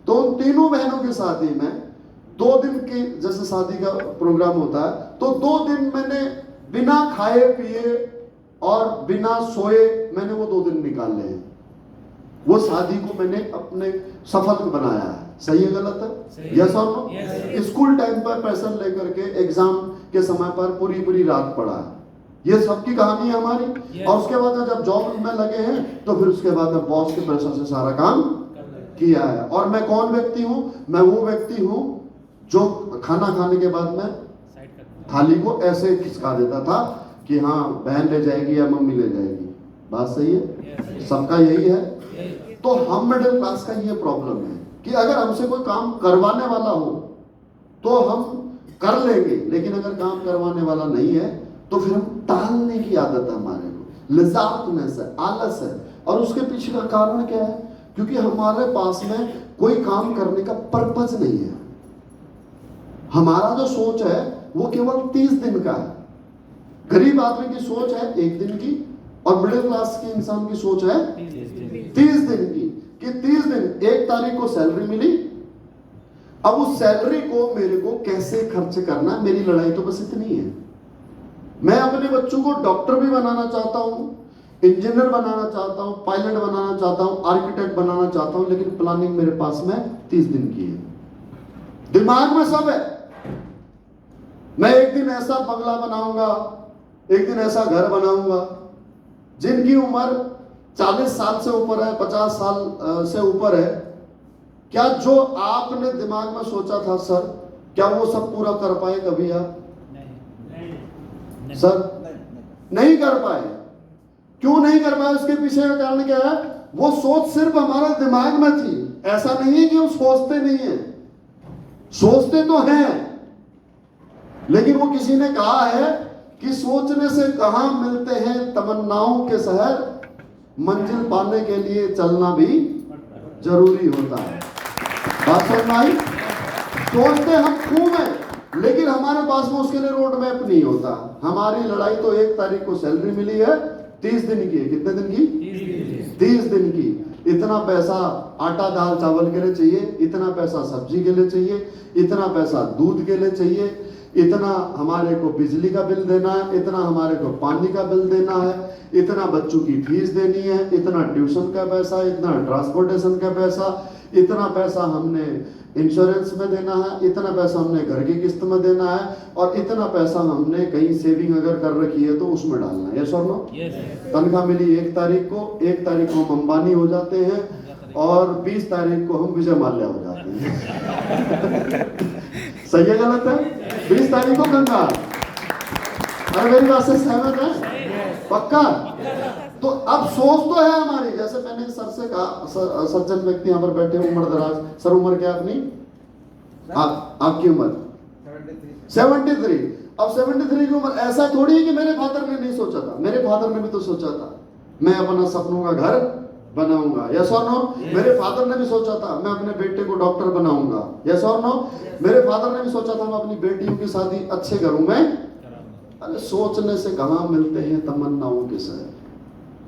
तो उन तीनों बहनों की शादी में 2 दिन की जैसे शादी का प्रोग्राम होता है, तो 2 दिन मैंने बिना खाए पिए और बिना सोए मैंने वो 2 दिन निकाले हैं। वो शादी को मैंने अपने सफल बनाया है। सही है गलत है? यस और नो? स्कूल टाइम पर प्रेशर लेकर के एग्जाम के समय पर पूरी रात पढ़ा है। ये सबकी कहानी है हमारी। और उसके बाद जब जॉब में लगे हैं तो फिर उसके बाद में बॉस के प्रेशर से सारा काम किया है। और मैं कौन व्यक्ति हूं? मैं वो व्यक्ति हूं जो खाना खाने के बाद में थाली को ऐसे खिसका देता था कि हाँ बहन ले जाएगी या मम्मी ले जाएगी। बात सही है? सबका यही है। तो हम मिडिल क्लास का ये प्रॉब्लम है कि अगर हमसे कोई काम करवाने वाला हो तो हम कर लेंगे, लेकिन अगर काम करवाने वाला नहीं है तो फिर हम टालने की आदत है हमारे को, लिजार्टनेस है, आलस है। और उसके पीछे का कारण क्या है? क्योंकि हमारे पास में कोई काम करने का पर्पज नहीं है। हमारा जो सोच है वो केवल 30 दिन का है। गरीब आदमी की सोच है 1 दिन की, और मिडिल क्लास के इंसान की सोच है 30 दिन की। कि 30 दिन, 1 तारीख को सैलरी मिली, अब उस सैलरी को मेरे को कैसे खर्च करना, मेरी लड़ाई तो बस इतनी है। मैं अपने बच्चों को डॉक्टर भी बनाना चाहता हूं, इंजीनियर बनाना चाहता हूं, पायलट बनाना चाहता हूं, आर्किटेक्ट बनाना चाहता हूं, लेकिन प्लानिंग मेरे पास में 30 दिन की है। दिमाग में सब है। मैं एक दिन ऐसा बंगला बनाऊंगा, एक दिन ऐसा घर बनाऊंगा। जिनकी उम्र 40 साल से ऊपर है, 50 साल से ऊपर है, क्या जो आपने दिमाग में सोचा था सर, क्या वो सब पूरा कर पाए कभी आप? नहीं। सर नहीं कर पाए। क्यों नहीं कर पाए? उसके पीछे का कारण क्या है? वो सोच सिर्फ हमारे दिमाग में थी। ऐसा नहीं है कि वो सोचते नहीं है, सोचते तो हैं, लेकिन वो किसी ने कहा है कि सोचने से कहां मिलते हैं तमन्नाओं के शहर, मंजिल पाने के लिए चलना भी जरूरी होता है। बात समझ में आई? सोचते हम खूब हैं, लेकिन हमारे पास में उसके लिए रोड मैप नहीं होता। हमारी लड़ाई तो 1 तारीख को सैलरी मिली है, 30 दिन की है। कितने दिन की? 30 दिन की। इतना पैसा आटा दाल चावल के लिए चाहिए, इतना पैसा सब्जी के लिए चाहिए, इतना पैसा दूध के लिए चाहिए, इतना हमारे को बिजली का बिल देना है, इतना हमारे को पानी का बिल देना है, इतना बच्चों की फीस देनी है, इतना ट्यूशन का पैसा, इतना ट्रांसपोर्टेशन का पैसा, इतना पैसा हमने इंश्योरेंस में देना है, इतना पैसा हमने घर की किस्त में देना है, और इतना पैसा हमने कहीं सेविंग अगर कर रखी है तो उसमें डालना है। यस और नो? तनख्वाह मिली 1 तारीख को, 1 तारीख को हम अंबानी हो जाते हैं और 20 तारीख को हम विजय माल्या हो जाते हैं। सही है गलत है? 20 तारीख को कंगाल। अरे मेरी बात से सहमत है? पक्का? तो अब सोच तो है हमारी, जैसे मैंने सर से कहा, सज्जन व्यक्ति यहाँ पर बैठे, उम्र दराज। सर उम्र क्या अपनी? आपकी उम्र 73। अब 73 की उम्र ऐसा थोड़ी है कि मेरे फादर ने नहीं सोचा था। मेरे फादर ने भी तो सोचा था, मैं अपना सपनों का घर बनाऊंगा। यस और नो? मेरे फादर ने भी सोचा था, मैं अपने बेटे को डॉक्टर बनाऊंगा। यस और नो? मेरे फादर ने भी सोचा था, मैं अपनी बेटियों की शादी अच्छे करूं मैं। अरे सोचने से कहां मिलते हैं तमन्नाओं के शहर।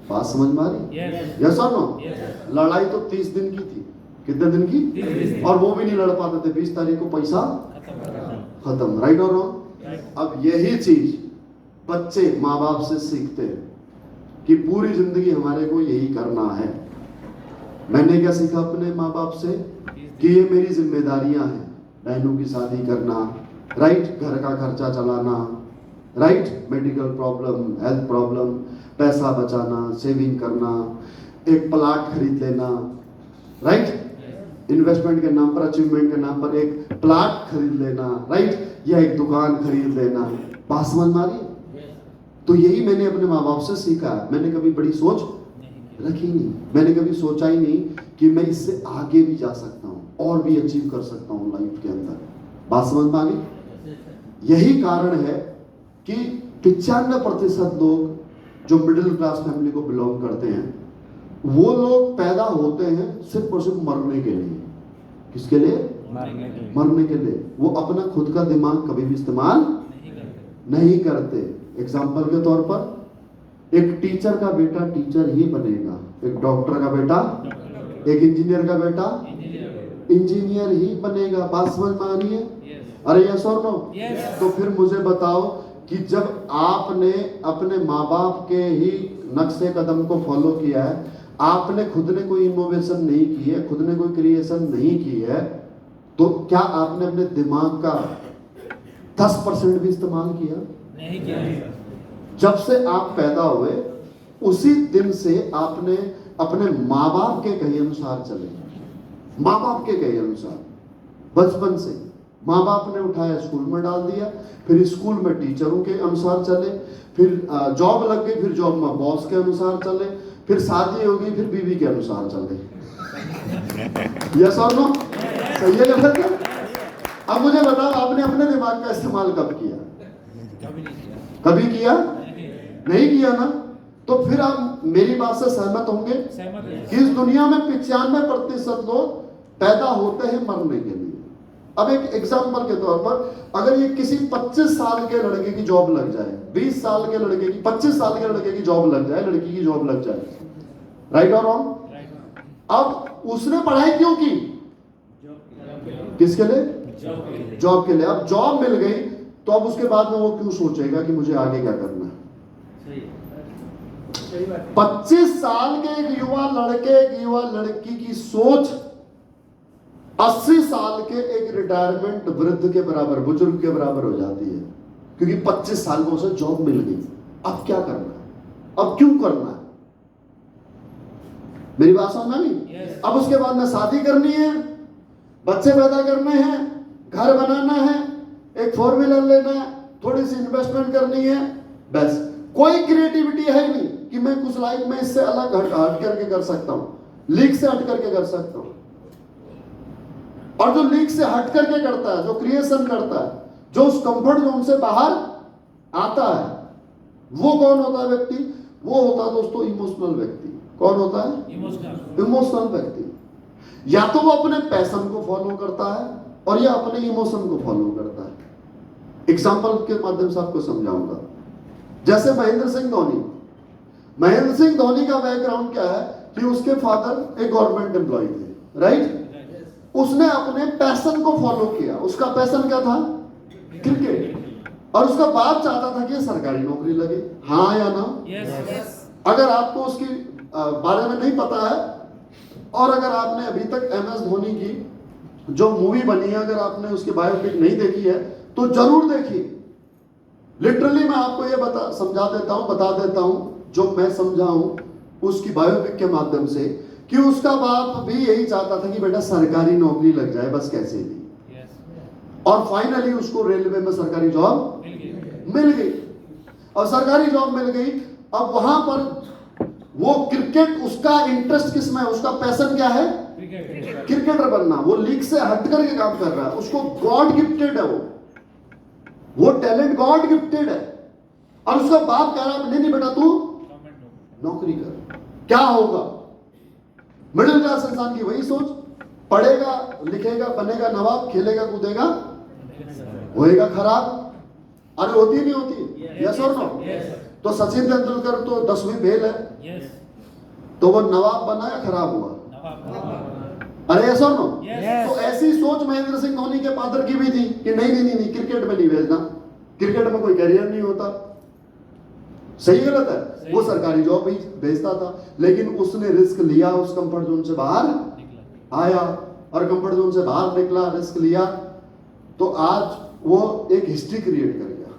बात समझ में आ रही? यस और नो? लड़ाई तो 30 दिन की थी। कितने दिन की? और वो भी नहीं लड़ पाते थे। 20 तारीख को पैसा खत्म। राइट और रॉन्ग? अब यही चीज बच्चे माँ बाप से सीखते हैं कि पूरी जिंदगी हमारे को यही करना है। मैंने क्या सीखा अपने माँ बाप से कि ये मेरी जिम्मेदारियां हैं, बहनों की शादी करना, राइट, घर का खर्चा चलाना, right, medical problem, health problem, पैसा बचाना, सेविंग करना, एक प्लाट खरीद लेना, राइट, इन्वेस्टमेंट के नाम पर, अचीवमेंट के नाम पर एक प्लाट खरीद लेना, राइट, या एक दुकान खरीद लेना। बात समझ में आ रही? तो यही मैंने अपने माँ बाप से सीखा। मैंने कभी बड़ी सोच रखी नहीं, मैंने कभी सोचा ही नहीं कि मैं इससे आगे भी जा सकता हूँ और भी अचीव कर सकता हूँ लाइफ के अंदर। बात समझ में आ गई? यही कारण है कि 95% लोग जो मिडिल क्लास फैमिली को बिलोंग करते हैं, वो लोग पैदा होते हैं सिर्फ और सिर्फ मरने के लिए। किसके लिए? मरने के लिए। वो अपना खुद का दिमाग कभी भी इस्तेमाल नहीं करते। एग्जाम्पल के तौर पर, एक टीचर का बेटा टीचर ही बनेगा, एक डॉक्टर का बेटा, एक इंजीनियर का बेटा इंजीनियर ही बनेगा। बात समझ में आ रही है? अरे यस और नो? तो फिर मुझे बताओ कि जब आपने अपने माँ बाप के ही नक्शे कदम को फॉलो किया है, आपने खुद ने कोई इनोवेशन नहीं की है, खुद ने कोई क्रिएशन नहीं की है, तो क्या आपने अपने दिमाग का 10% भी इस्तेमाल किया? नहीं किया। जब से आप पैदा हुए उसी दिन से आपने अपने माँ बाप के कहे अनुसार चले। माँ बाप के कहे अनुसार बचपन से माँ बाप ने उठाया, स्कूल में डाल दिया, फिर स्कूल में टीचरों के अनुसार चले, फिर जॉब लग गई, फिर जॉब में बॉस के अनुसार चले, फिर शादी हो गई, फिर बीवी के अनुसार चले। यस और नो? सही है गलत है? अब मुझे बताओ, आपने अपने दिमाग का इस्तेमाल कब किया? कभी किया? नहीं किया ना? तो फिर आप मेरी बात से सहमत होंगे कि इस दुनिया में 95% लोग पैदा होते हैं मरने के लिए। अब एक एग्जांपल के तौर पर, अगर ये किसी 25 साल के लड़के की जॉब लग जाए, 20 साल के लड़के की, 25 साल के लड़के की जॉब लग जाए, लड़की की जॉब लग जाए, राइट और रॉन्ग? अब उसने पढ़ाई क्यों की? किसके लिए? जॉब के लिए। अब जॉब मिल गई तो अब उसके बाद में वो क्यों सोचेगा कि मुझे आगे क्या करना है? 25 साल के एक युवा लड़के, एक युवा लड़की की सोच 80 साल के एक रिटायरमेंट वृद्ध के बराबर, बुजुर्ग के बराबर हो जाती है, क्योंकि 25 साल में उसे जॉब मिल गई। अब क्या करना है? अब क्यों करना है? मेरी बात समझ में नहीं? अब उसके बाद में शादी करनी है, बच्चे पैदा करने हैं, घर बनाना है, एक 4 व्हीलर लेना है, थोड़ी सी इन्वेस्टमेंट करनी है, बस। कोई क्रिएटिविटी है नहीं कि मैं कुछ लाइफ में इससे अलग हट करके कर सकता हूं, लीक से हट करके कर सकता हूं। और जो लीक से हट करके करता है, जो क्रिएशन करता है, जो उस कंफर्ट जोन से बाहर आता है, वो कौन होता है व्यक्ति? वो होता है दोस्तों इमोशनल व्यक्ति। कौन होता है? इमोशनल व्यक्ति। या तो वो अपने पैशन को फॉलो करता है और या अपने इमोशन को फॉलो करता है। एग्जाम्पल के माध्यम से आपको समझाऊंगा। जैसे महेंद्र सिंह धोनी। महेंद्र सिंह धोनी का बैकग्राउंड क्या है कि उसके फादर एक गवर्नमेंट एम्प्लॉय थे, राइट? उसने अपने पैशन को फॉलो किया। उसका पैशन क्या था? क्रिकेट। और उसका बाप चाहता था कि सरकारी नौकरी लगे। हाँ या ना? अगर आपको उसकी बारे में नहीं पता है और अगर आपने अभी तक MS धोनी की जो मूवी बनी है, अगर आपने उसकी बायोपिक नहीं देखी है तो जरूर देखिए। लिटरली मैं आपको ये बता देता हूं जो मैं समझा हूं उसकी बायोपिक के माध्यम से, कि उसका बाप भी यही चाहता था कि बेटा सरकारी नौकरी लग जाए, बस कैसे भी। और फाइनली उसको रेलवे में सरकारी जॉब मिल गई। और सरकारी जॉब मिल गई। अब वहां पर वो क्रिकेट, उसका इंटरेस्ट किसमें है? उसका पैशन क्या है? क्रिकेटर बनना। वो लीग से हट करके काम कर रहा है। उसको गॉड गिफ्टेड है, वो टैलेंट गॉड गिफ्टेड है। और उसका बाप कह रहा है नहीं बेटा तू नौकरी कर। क्या होगा? मिडिल क्लास इंसान की वही सोच। पढ़ेगा, लिखेगा, बनेगा नवाब, खेलेगा, कूदेगा, होएगा खराब। अरे होती नहीं होती? यस और नो? तो सचिन तेंदुलकर तो 10वीं फेल है, तो वो नवाब बना या खराब हुआ? अरे यस और नो? तो ऐसी सोच महेंद्र सिंह धोनी के फादर की भी थी कि नहीं क्रिकेट में नहीं भेजना, क्रिकेट में कोई करियर नहीं होता। सही गलत है? वो सरकारी जॉब भी भेजता था, लेकिन उसने रिस्क लिया, उस कंफर्ट जोन से बाहर आया और कंफर्ट जोन से बाहर निकला, रिस्क लिया, तो आज वो एक हिस्ट्री क्रिएट कर गया,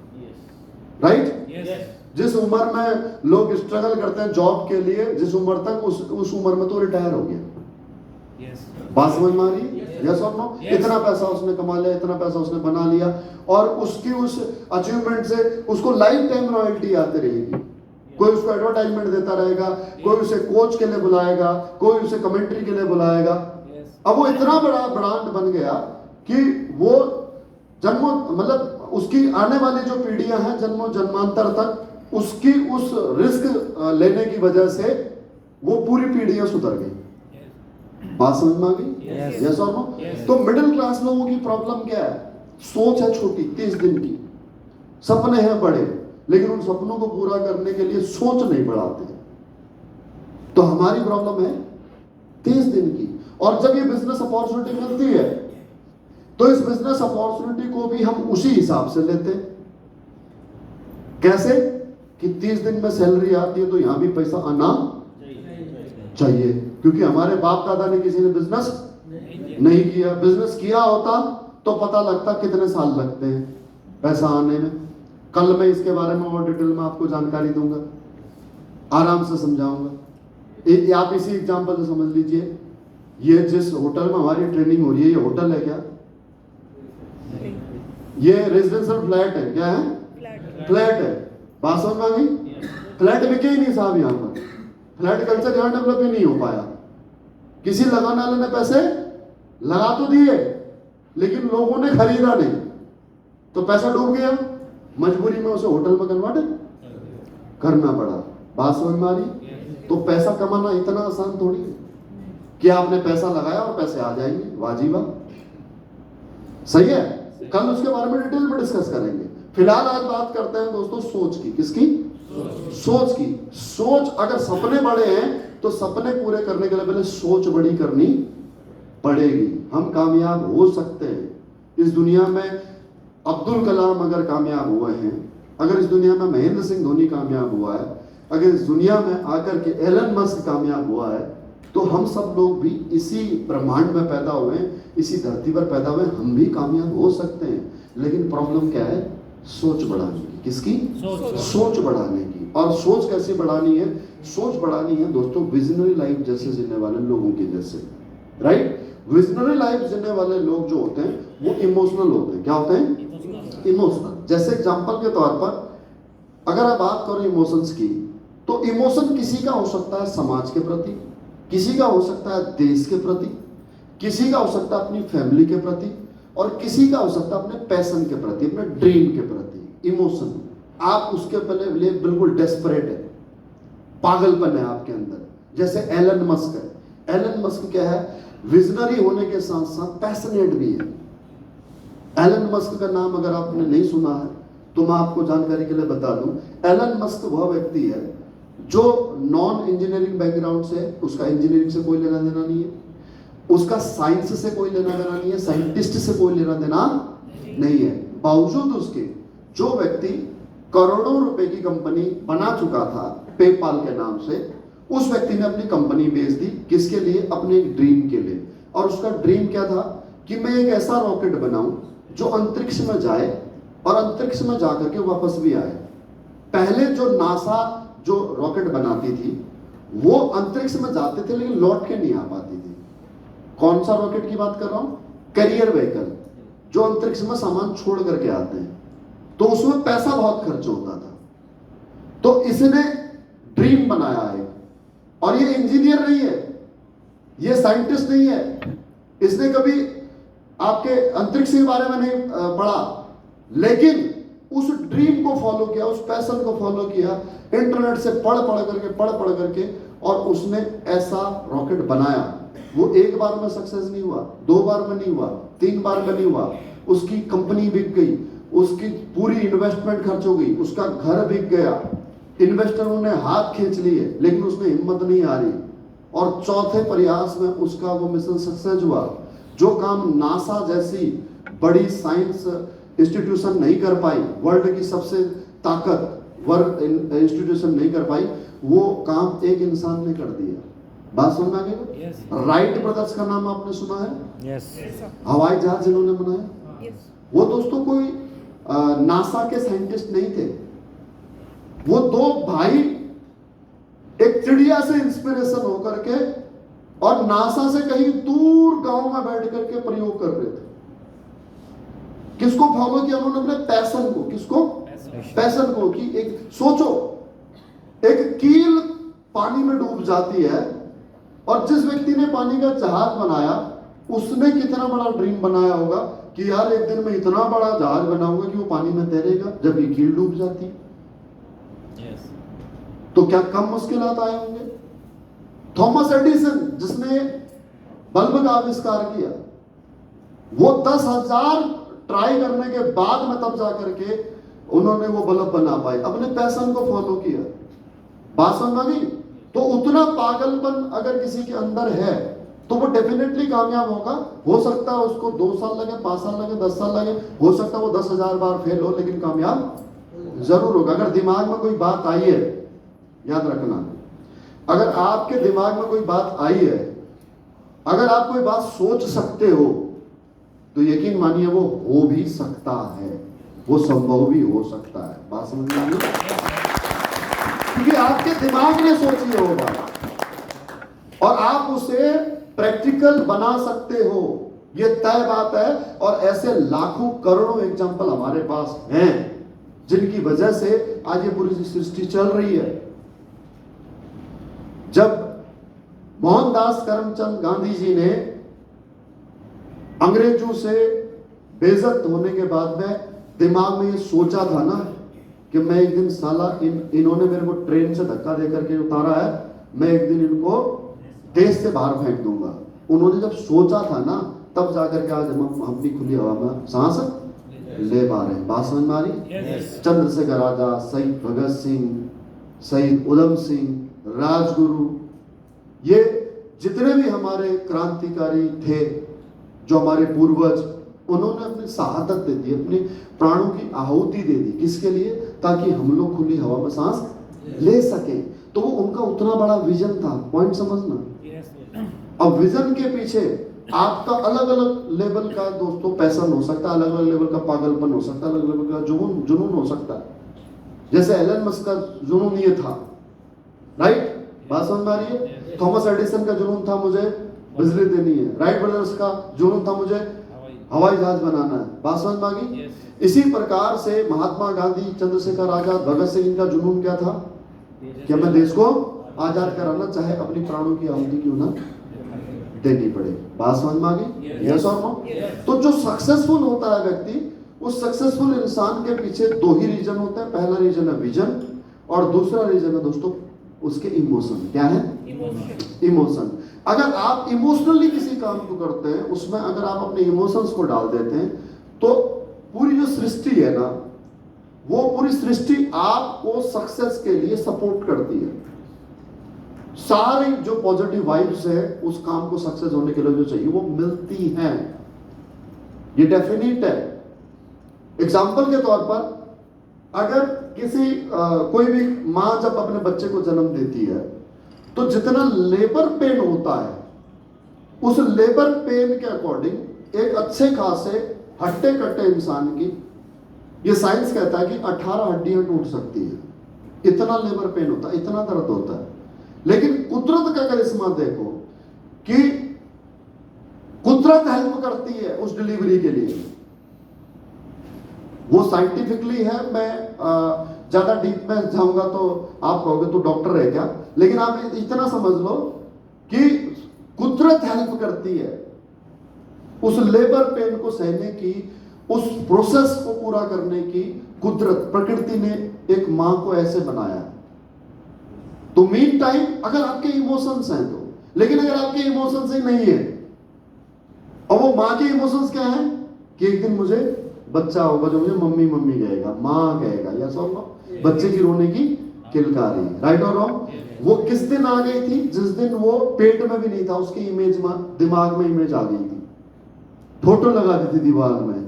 राइट? जिस उम्र में लोग स्ट्रगल करते हैं जॉब के लिए, जिस उम्र तक, उस उम्र में तो रिटायर हो गया। बात समझ में आ रही? यस और नो? इतना पैसा उसने कमा लिया, इतना पैसा उसने बना लिया, और उसकी उस अचीवमेंट से उसको लाइफ टाइम रॉयल्टी आती रहेगी। कोई उसको एडवर्टाइजमेंट देता रहेगा, कोई उसे कोच के लिए बुलाएगा, कोई उसे कमेंट्री के लिए बुलाएगा। अब वो इतना बड़ा ब्रांड बन गया कि वो जन्मों, मतलब उसकी आने वाली जो पीढ़ियां हैं जन्मों जन्मांतर तक, उसकी उस रिस्क लेने की वजह से वो पूरी पीढ़ियां सुधर गई। बात समझ में आ गई? यस और नो? तो मिडिल क्लास लोगों की प्रॉब्लम क्या है? सोच है छोटी, 30 दिन की, सपने हैं बड़े, लेकिन उन सपनों को पूरा करने के लिए सोच नहीं बढ़ाते। तो हमारी प्रॉब्लम है 30 दिन की। और जब ये बिजनेस अपॉर्चुनिटी मिलती है तो इस बिजनेस अपॉर्चुनिटी को भी हम उसी हिसाब से लेते हैं। कैसे? कि 30 दिन में सैलरी आती है तो यहां भी पैसा आना चाहिए, क्योंकि हमारे बाप दादा ने किसी ने बिजनेस नहीं किया। बिजनेस किया होता तो पता लगता कितने साल लगते हैं पैसा आने में। कल मैं इसके बारे में और डिटेल में आपको जानकारी दूंगा, आराम से समझाऊंगा। आप इसी एग्जांपल से समझ लीजिए, ये जिस होटल में हमारी ट्रेनिंग हो रही है, ये होटल है क्या? ये रेजिडेंशियल फ्लैट है। क्या है? फ्लैट है। बात समझ में आ गई? फ्लैट बिके ही नहीं साहब यहाँ पर। फ्लैट कल्चर यहाँ डेवलप ही नहीं हो पाया। किसी लगाने वाले ने पैसे लगा तो दिए, लेकिन लोगों ने खरीदा नहीं, तो पैसा डूब गया। मजबूरी में उसे होटल में कन्वर्ट करना पड़ा। बात समझ में आ रही? तो पैसा कमाना इतना आसान थोड़ी है कि आपने पैसा लगाया और पैसे आ जाएंगे। वाजिबा सही है। कल उसके बारे में डिटेल में डिस्कस करेंगे। फिलहाल आज बात करते हैं दोस्तों सोच की। किसकी? सोच की। सोच, अगर सपने बड़े हैं तो सपने पूरे करने के लिए पहले सोच बड़ी करनी पड़ेगी। हम कामयाब हो सकते हैं। इस दुनिया में अब्दुल कलाम अगर कामयाब हुए हैं, अगर इस दुनिया में महेंद्र सिंह धोनी कामयाब हुआ है, अगर इस दुनिया में आकर के एलन मस्क कामयाब हुआ है, तो हम सब लोग भी इसी ब्रह्मांड में पैदा हुए, इसी धरती पर पैदा हुए, हम भी कामयाब हो सकते हैं। लेकिन प्रॉब्लम क्या है? सोच बढ़ाने की। किसकी? सोच बढ़ाने की। और सोच कैसे बढ़ानी है? सोच बढ़ानी है दोस्तों विजनरी लाइफ जैसे जीने वाले लोगों की जैसे, राइट? विजनरी लाइफ जीने वाले लोग जो होते हैं वो इमोशनल होते हैं। क्या होते हैं? इमोशनल। जैसे एग्जांपल के तौर पर अगर आप बात करें इमोशंस की, तो इमोशन किसी का हो सकता है समाज के प्रति, किसी का हो सकता है देश के प्रति, किसी का हो सकता है अपनी फैमिली के प्रति, और किसी का हो सकता है अपने पैशन के प्रति, अपने ड्रीम के प्रति, इमोशन। आप उसके लिए बिल्कुल डेस्परेट है, पागलपन है आपके अंदर। जैसे एलन मस्क है। एलन मस्क क्या है? विजनरी होने के साथ साथ पैशनेट भी है। एलन मस्क का नाम अगर आपने नहीं सुना है तो मैं आपको जानकारी के लिए बता दूं, एलन मस्क वह व्यक्ति है जो नॉन इंजीनियरिंग बैकग्राउंड से, उसका इंजीनियरिंग से कोई लेना देना नहीं है, उसका साइंस से कोई लेना देना नहीं है, साइंटिस्ट से कोई लेना देना नहीं है। बावजूद उसके जो व्यक्ति करोड़ों रुपए की कंपनी बना चुका था पेपाल के नाम से, उस व्यक्ति ने अपनी कंपनी बेच दी। किसके लिए? अपने ड्रीम के लिए। और उसका ड्रीम क्या था कि मैं एक ऐसा रॉकेट बनाऊं जो अंतरिक्ष में जाए और अंतरिक्ष में जाकर के वापस भी आए। पहले जो नासा जो रॉकेट बनाती थी वो अंतरिक्ष में जाते थे लेकिन लौट के नहीं आ पाती थी। कौन सा रॉकेट की बात कर रहा हूं? कैरियर व्हीकल, जो अंतरिक्ष में सामान छोड़ करके आते हैं, तो उसमें पैसा बहुत खर्च होता था। तो इसने ड्रीम बनाया है, और ये इंजीनियर नहीं है, ये साइंटिस्ट नहीं है, इसने कभी आपके अंतरिक्ष के बारे में नहीं पढ़ा, लेकिन उस ड्रीम को फॉलो किया, उस पैशन को फॉलो किया, इंटरनेट से पढ़ पढ़ करके, और उसने ऐसा रॉकेट बनाया। वो एक बार में सक्सेस नहीं हुआ, 2 बार में नहीं हुआ, 3 बार में नहीं हुआ, उसकी कंपनी बिक गई, उसकी पूरी इन्वेस्टमेंट खर्च हो गई, उसका घर बिक गया, इन्वेस्टरों ने हाथ खींच लिए, लेकिन उसने हिम्मत नहीं हारी, और चौथे प्रयास में उसका वो मिशन सक्सेस हुआ। जो काम नासा जैसी बड़ी साइंस इंस्टीट्यूशन नहीं कर पाई, वर्ल्ड की सबसे ताकतवर इंस्टीट्यूशन नहीं कर पाई, वो काम एक इंसान ने कर दिया। बात समझ में आ गई? राइट ब्रदर्स का नाम आपने सुना है? हवाई जहाज जिन्होंने बनाया, वो दोस्तों कोई नासा के साइंटिस्ट नहीं थे। वो 2 भाई एक चिड़िया से इंस्पिरेशन होकर के और नासा से कहीं दूर गांव में बैठ करके प्रयोग कर रहे थे। किसको फॉलो किया उन्होंने? अपने पैशन को। किसको? पैशन को। कि एक सोचो, एक कील पानी में डूब जाती है, और जिस व्यक्ति ने पानी का जहाज बनाया उसने कितना बड़ा ड्रीम बनाया होगा कि यार एक दिन मैं इतना बड़ा जहाज बनाऊंगा कि वो पानी में तैरेगा, जब ये कील डूब जाती है। तो क्या कम मुश्किलात आए होंगे? थॉमस एडिसन जिसने बल्ब का आविष्कार किया, वो 10,000 ट्राई करने के बाद में तब जाकर के उन्होंने वो बल्ब बना पाए, अपने पैशन को फॉलो किया। बात समझ में आई? तो उतना पागलपन अगर किसी के अंदर है तो वो डेफिनेटली कामयाब होगा। हो सकता है उसको 2 साल लगे, 5 साल लगे, 10 साल लगे, हो सकता है वो 10,000 बार फेल हो, लेकिन कामयाब जरूर होगा। अगर दिमाग में कोई बात आई है, याद रखना, अगर आपके दिमाग में कोई बात आई है, अगर आप कोई बात सोच सकते हो, तो यकीन मानिए वो हो भी सकता है, वो संभव भी हो सकता है। बात समझ में आई? क्योंकि आपके दिमाग ने सोची है वो बात, और आप उसे प्रैक्टिकल बना सकते हो, ये तय बात है। और ऐसे लाखों करोड़ों एग्जाम्पल हमारे पास हैं जिनकी वजह से आज ये पूरी सृष्टि चल रही है। जब मोहनदास करमचंद गांधी जी ने अंग्रेजों से बेइज्जत होने के बाद में दिमाग में ये सोचा था ना कि मैं एक दिन साला इन्होंने मेरे को ट्रेन से धक्का देकर के उतारा है, मैं एक दिन इनको देश से बाहर फेंक दूंगा। उन्होंने जब सोचा था ना, तब जाकर के आज हम अपनी खुली हवा में सांस ले पा रहे हैं। बात समझ में आ रही? चंद्रशेखर आजाद, शहीद भगत सिंह, शहीद उधम सिंह, राजगुरु, ये जितने भी हमारे क्रांतिकारी थे, जो हमारे पूर्वज, उन्होंने अपनी शहादत दे दी, अपने प्राणों की आहुति दे दी। किसके लिए? ताकि हम लोग खुली हवा में सांस ले सके। तो वो उनका उतना बड़ा विजन था। पॉइंट समझना। अब विजन के पीछे आपका अलग अलग लेवल का दोस्तों पैशन हो सकता है, अलग अलग लेवल का पागलपन हो सकता है, अलग लेवल का जुनून हो सकता है। जैसे एलन मस्क का जुनून ये था, राइट? बात समझ में आ रही है? थॉमस एडिसन का जुनून था मुझे बिजली देनी है। राइट ब्रदर्स का जुनून था मुझे हवाई जहाज बनाना है। बात समझ में आ गई? इसी प्रकार से महात्मा गांधी, चंद्रशेखर आजाद, भगत सिंह, इनका जुनून क्या था कि हमें देश को आजाद कराना, चाहे अपनी प्राणों की आहुति क्यों ना देनी पड़ेगी। बात समझ में आ गई? यस और नो? तो जो सक्सेसफुल होता है व्यक्ति, उस सक्सेसफुल इंसान के पीछे दो ही रीजन होते हैं। पहला रीजन है विजन और दूसरा रीजन है दोस्तों उसके इमोशन। क्या है? इमोशन। अगर आप इमोशनली किसी काम को करते हैं, उसमें अगर आप अपने इमोशंस को डाल देते हैं, तो पूरी जो सृष्टि है ना, वो पूरी सृष्टि आपको सक्सेस के लिए सपोर्ट करती है। सारी जो पॉजिटिव वाइब्स है उस काम को सक्सेस होने के लिए जो चाहिए वो मिलती हैं। ये डेफिनेट है। एग्जाम्पल के तौर पर, अगर किसी कोई भी मां जब अपने बच्चे को जन्म देती है, तो जितना लेबर पेन होता है, उस लेबर पेन के अकॉर्डिंग एक अच्छे खासे हट्टे कट्टे इंसान की, ये साइंस कहता है कि 18 हड्डियां टूट सकती है। इतना लेबर पेन होता है, इतना दर्द होता है। लेकिन कुदरत का करिश्मा देखो कि कुदरत हेल्प करती है उस डिलीवरी के लिए। वो साइंटिफिकली है, मैं ज्यादा डीप में जाऊंगा तो आप कहोगे तो डॉक्टर है क्या, लेकिन आप इतना समझ लो कि कुदरत हेल्प करती है उस लेबर पेन को सहने की, उस प्रोसेस को पूरा करने की। कुदरत, प्रकृति ने एक मां को ऐसे बनाया। तो मीन टाइम अगर आपके इमोशंस हैं तो, लेकिन अगर आपके इमोशंस ही नहीं है, और वो मां के इमोशंस क्या है कि एक दिन मुझे बच्चा होगा जो मुझे मम्मी मम्मी कहेगा, मां कहेगा, या सो बच्चे की रोने की किलकारी, राइट और रॉन्ग? वो किस दिन आ गई थी? जिस दिन वो पेट में भी नहीं था, उसकी इमेज दिमाग में इमेज आ गई थी, फोटो लगा दी थी दीवार में।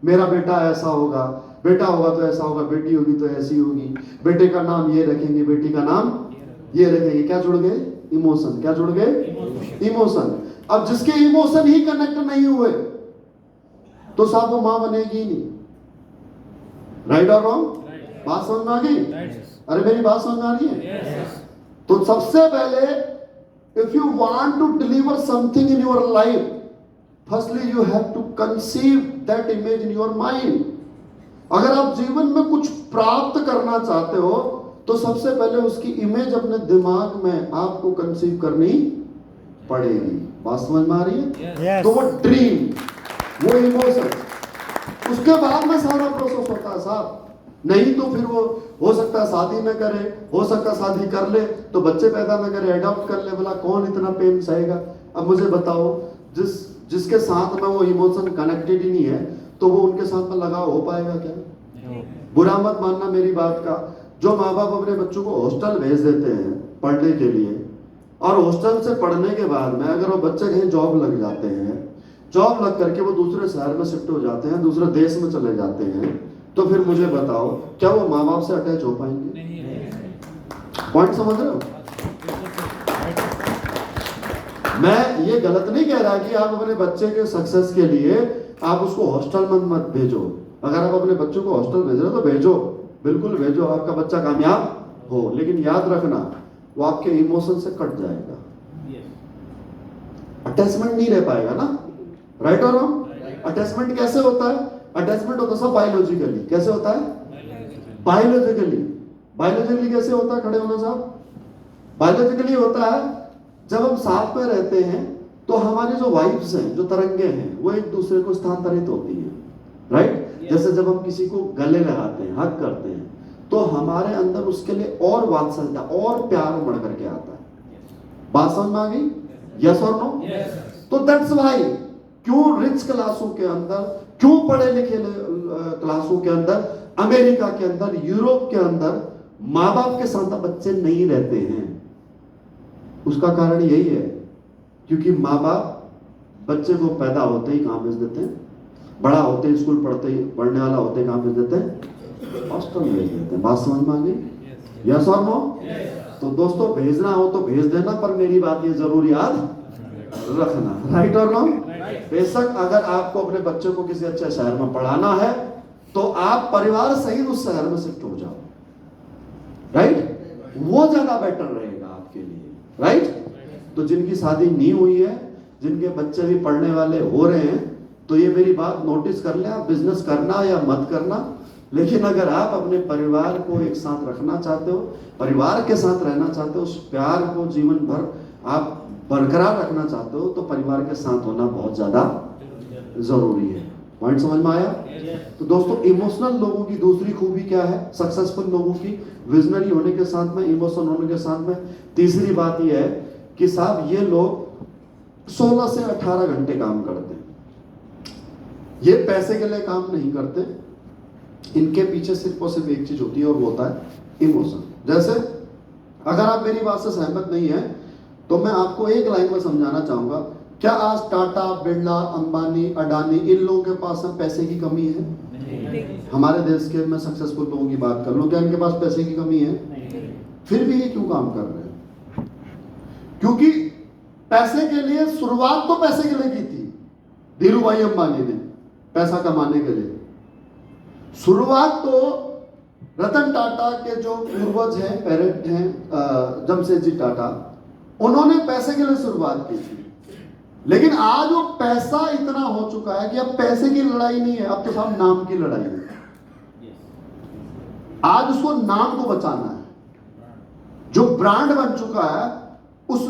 मेरा बेटा ऐसा होगा, बेटा होगा तो ऐसा होगा, बेटी होगी तो ऐसी होगी, बेटे का नाम ये रखेंगे, बेटी का नाम ये रखेंगे। क्या जुड़ गए? इमोशन। क्या जुड़ गए? इमोशन। अब जिसके इमोशन ही कनेक्ट नहीं हुए तो साहब वो मां बनेगी ही नहीं, राइट और रॉन्ग? बात समझ में आ गई? अरे मेरी बात समझ में आ रही है? तो सबसे पहले, if you want to deliver something in your life, firstly you have to conceive that image in your mind. अगर आप जीवन में कुछ प्राप्त करना चाहते हो तो सबसे पहले उसकी इमेज अपने दिमाग में आपको कंसीव करनी पड़ेगी। बात समझ में आ रही है? तो वो ड्रीम, वो इमोशन, उसके बाद में सारा प्रोसेस होता है साहब। नहीं तो फिर वो हो सकता है शादी न करे, हो सकता है शादी कर ले तो बच्चे पैदा न करे, अडॉप्ट कर ले, बोला कौन इतना पेन सहेगा। अब मुझे बताओ, जिसके साथ में वो इमोशन कनेक्टेड ही नहीं है, तो वो उनके साथ में लगाव हो पाएगा क्या? बुरा मत मानना मेरी बात का। जो माँ बाप अपने बच्चों को हॉस्टल भेज देते हैं पढ़ने के लिए, और हॉस्टल से पढ़ने के बाद में अगर वो बच्चे कहीं जॉब लग जाते हैं, जॉब लग करके वो दूसरे शहर में शिफ्ट हो जाते हैं, दूसरे देश में चले जाते हैं, तो फिर मुझे बताओ क्या वो माँ बाप से अटैच हो पाएंगे? पॉइंट समझ रहे हो? मैं ये गलत नहीं कह रहा कि आप अपने बच्चे के सक्सेस के लिए आप उसको हॉस्टल में मत भेजो। अगर आप अपने बच्चों को हॉस्टल भेज रहे हो तो भेजो, बिल्कुल भेजो, आपका बच्चा कामयाब हो। लेकिन याद रखना वो आपके इमोशन से कट जाएगा, अटैचमेंट नहीं रह पाएगा ना, राइट और रॉन्ग? अटैचमेंट कैसे होता है? अटैचमेंट होता है बायोलॉजिकली। कैसे होता है? बायोलॉजिकली। बायोलॉजिकली कैसे होता है? खड़े होना साहब। बायोलॉजिकली होता है जब हम साथ में रहते हैं तो हमारी जो वाइब्स हैं, जो तरंगे हैं, वो एक दूसरे को स्थानांतरित होती हैं, राइट? जैसे जब हम किसी को गले लगाते हैं, हक करते हैं, तो हमारे अंदर उसके लिए और वात्सल्यता और प्यार उमड़ करके आता है। बात समझ में आ गई? यस और नो? तो दैट्स व्हाई क्यों रिच क्लासों के अंदर, क्यों पढ़े लिखे क्लासों के अंदर, अमेरिका के अंदर, यूरोप के अंदर माँ बाप के साथ बच्चे नहीं रहते हैं? उसका कारण यही है क्योंकि माँ बाप बच्चे को पैदा होते ही कहाँ भेज देते हैं, बड़ा होते ही स्कूल पढ़ते ही, पढ़ने वाला होते ही कहाँ भेज देते हैं? हॉस्टल भेज देते हैं। बात समझ में आ गई? यस और नो? तो दोस्तों भेजना हो तो भेज देना, पर मेरी बात ये जरूर याद रखना, राइट और रॉन्ग? बेशक अगर आपको अपने बच्चे को किसी अच्छे शहर में पढ़ाना है तो आप परिवार सहित उस शहर में शिफ्ट हो जाओ, राइट? वो ज्यादा बेटर रहेगा आपके लिए, राइट? तो जिनकी शादी नहीं हुई है, जिनके बच्चे भी पढ़ने वाले हो रहे हैं, तो ये मेरी बात नोटिस कर ले, आप बिजनेस करना या मत करना, लेकिन अगर आप अपने परिवार को एक साथ रखना चाहते हो, परिवार के साथ रहना चाहते हो, उस प्यार को जीवन भर आप बरकरार रखना चाहते हो तो परिवार के साथ होना बहुत ज्यादा जरूरी है। पॉइंट समझ में आया? तो दोस्तों, इमोशनल लोगों की दूसरी खूबी क्या है? सक्सेसफुल लोगों की, विजनरी होने के साथ में, इमोशनल होने के साथ में, तीसरी बात यह है कि साहब ये लोग 16 से 18 घंटे काम करते हैं। ये पैसे के लिए काम नहीं करते, इनके पीछे सिर्फ और सिर्फ एक चीज होती है और वो होता है इमोशन। जैसे अगर आप मेरी बात से सहमत नहीं है तो मैं आपको एक लाइन में समझाना चाहूंगा। क्या आज टाटा, बिरला, अंबानी, अडानी, इन लोगों के पास पैसे की कमी है? नहीं। हमारे देश के मैं सक्सेसफुल लोगों की बात कर लूं, क्या इनके पास पैसे की कमी है? नहीं। फिर भी ये क्यों काम कर रहे हैं? क्योंकि पैसे के लिए शुरुआत तो पैसे के लिए की थी धीरू भाई अंबानी ने, पैसा कमाने के लिए। शुरुआत तो रतन टाटा के जो पूर्वज हैं, पेरेंट हैं, जमशेदजी टाटा, उन्होंने पैसे के लिए शुरुआत की थी। लेकिन आज वो पैसा इतना हो चुका है कि अब पैसे की लड़ाई नहीं है, अब तो साहब नाम की लड़ाई है। आज उसको नाम को बचाना है। जो ब्रांड बन चुका है उस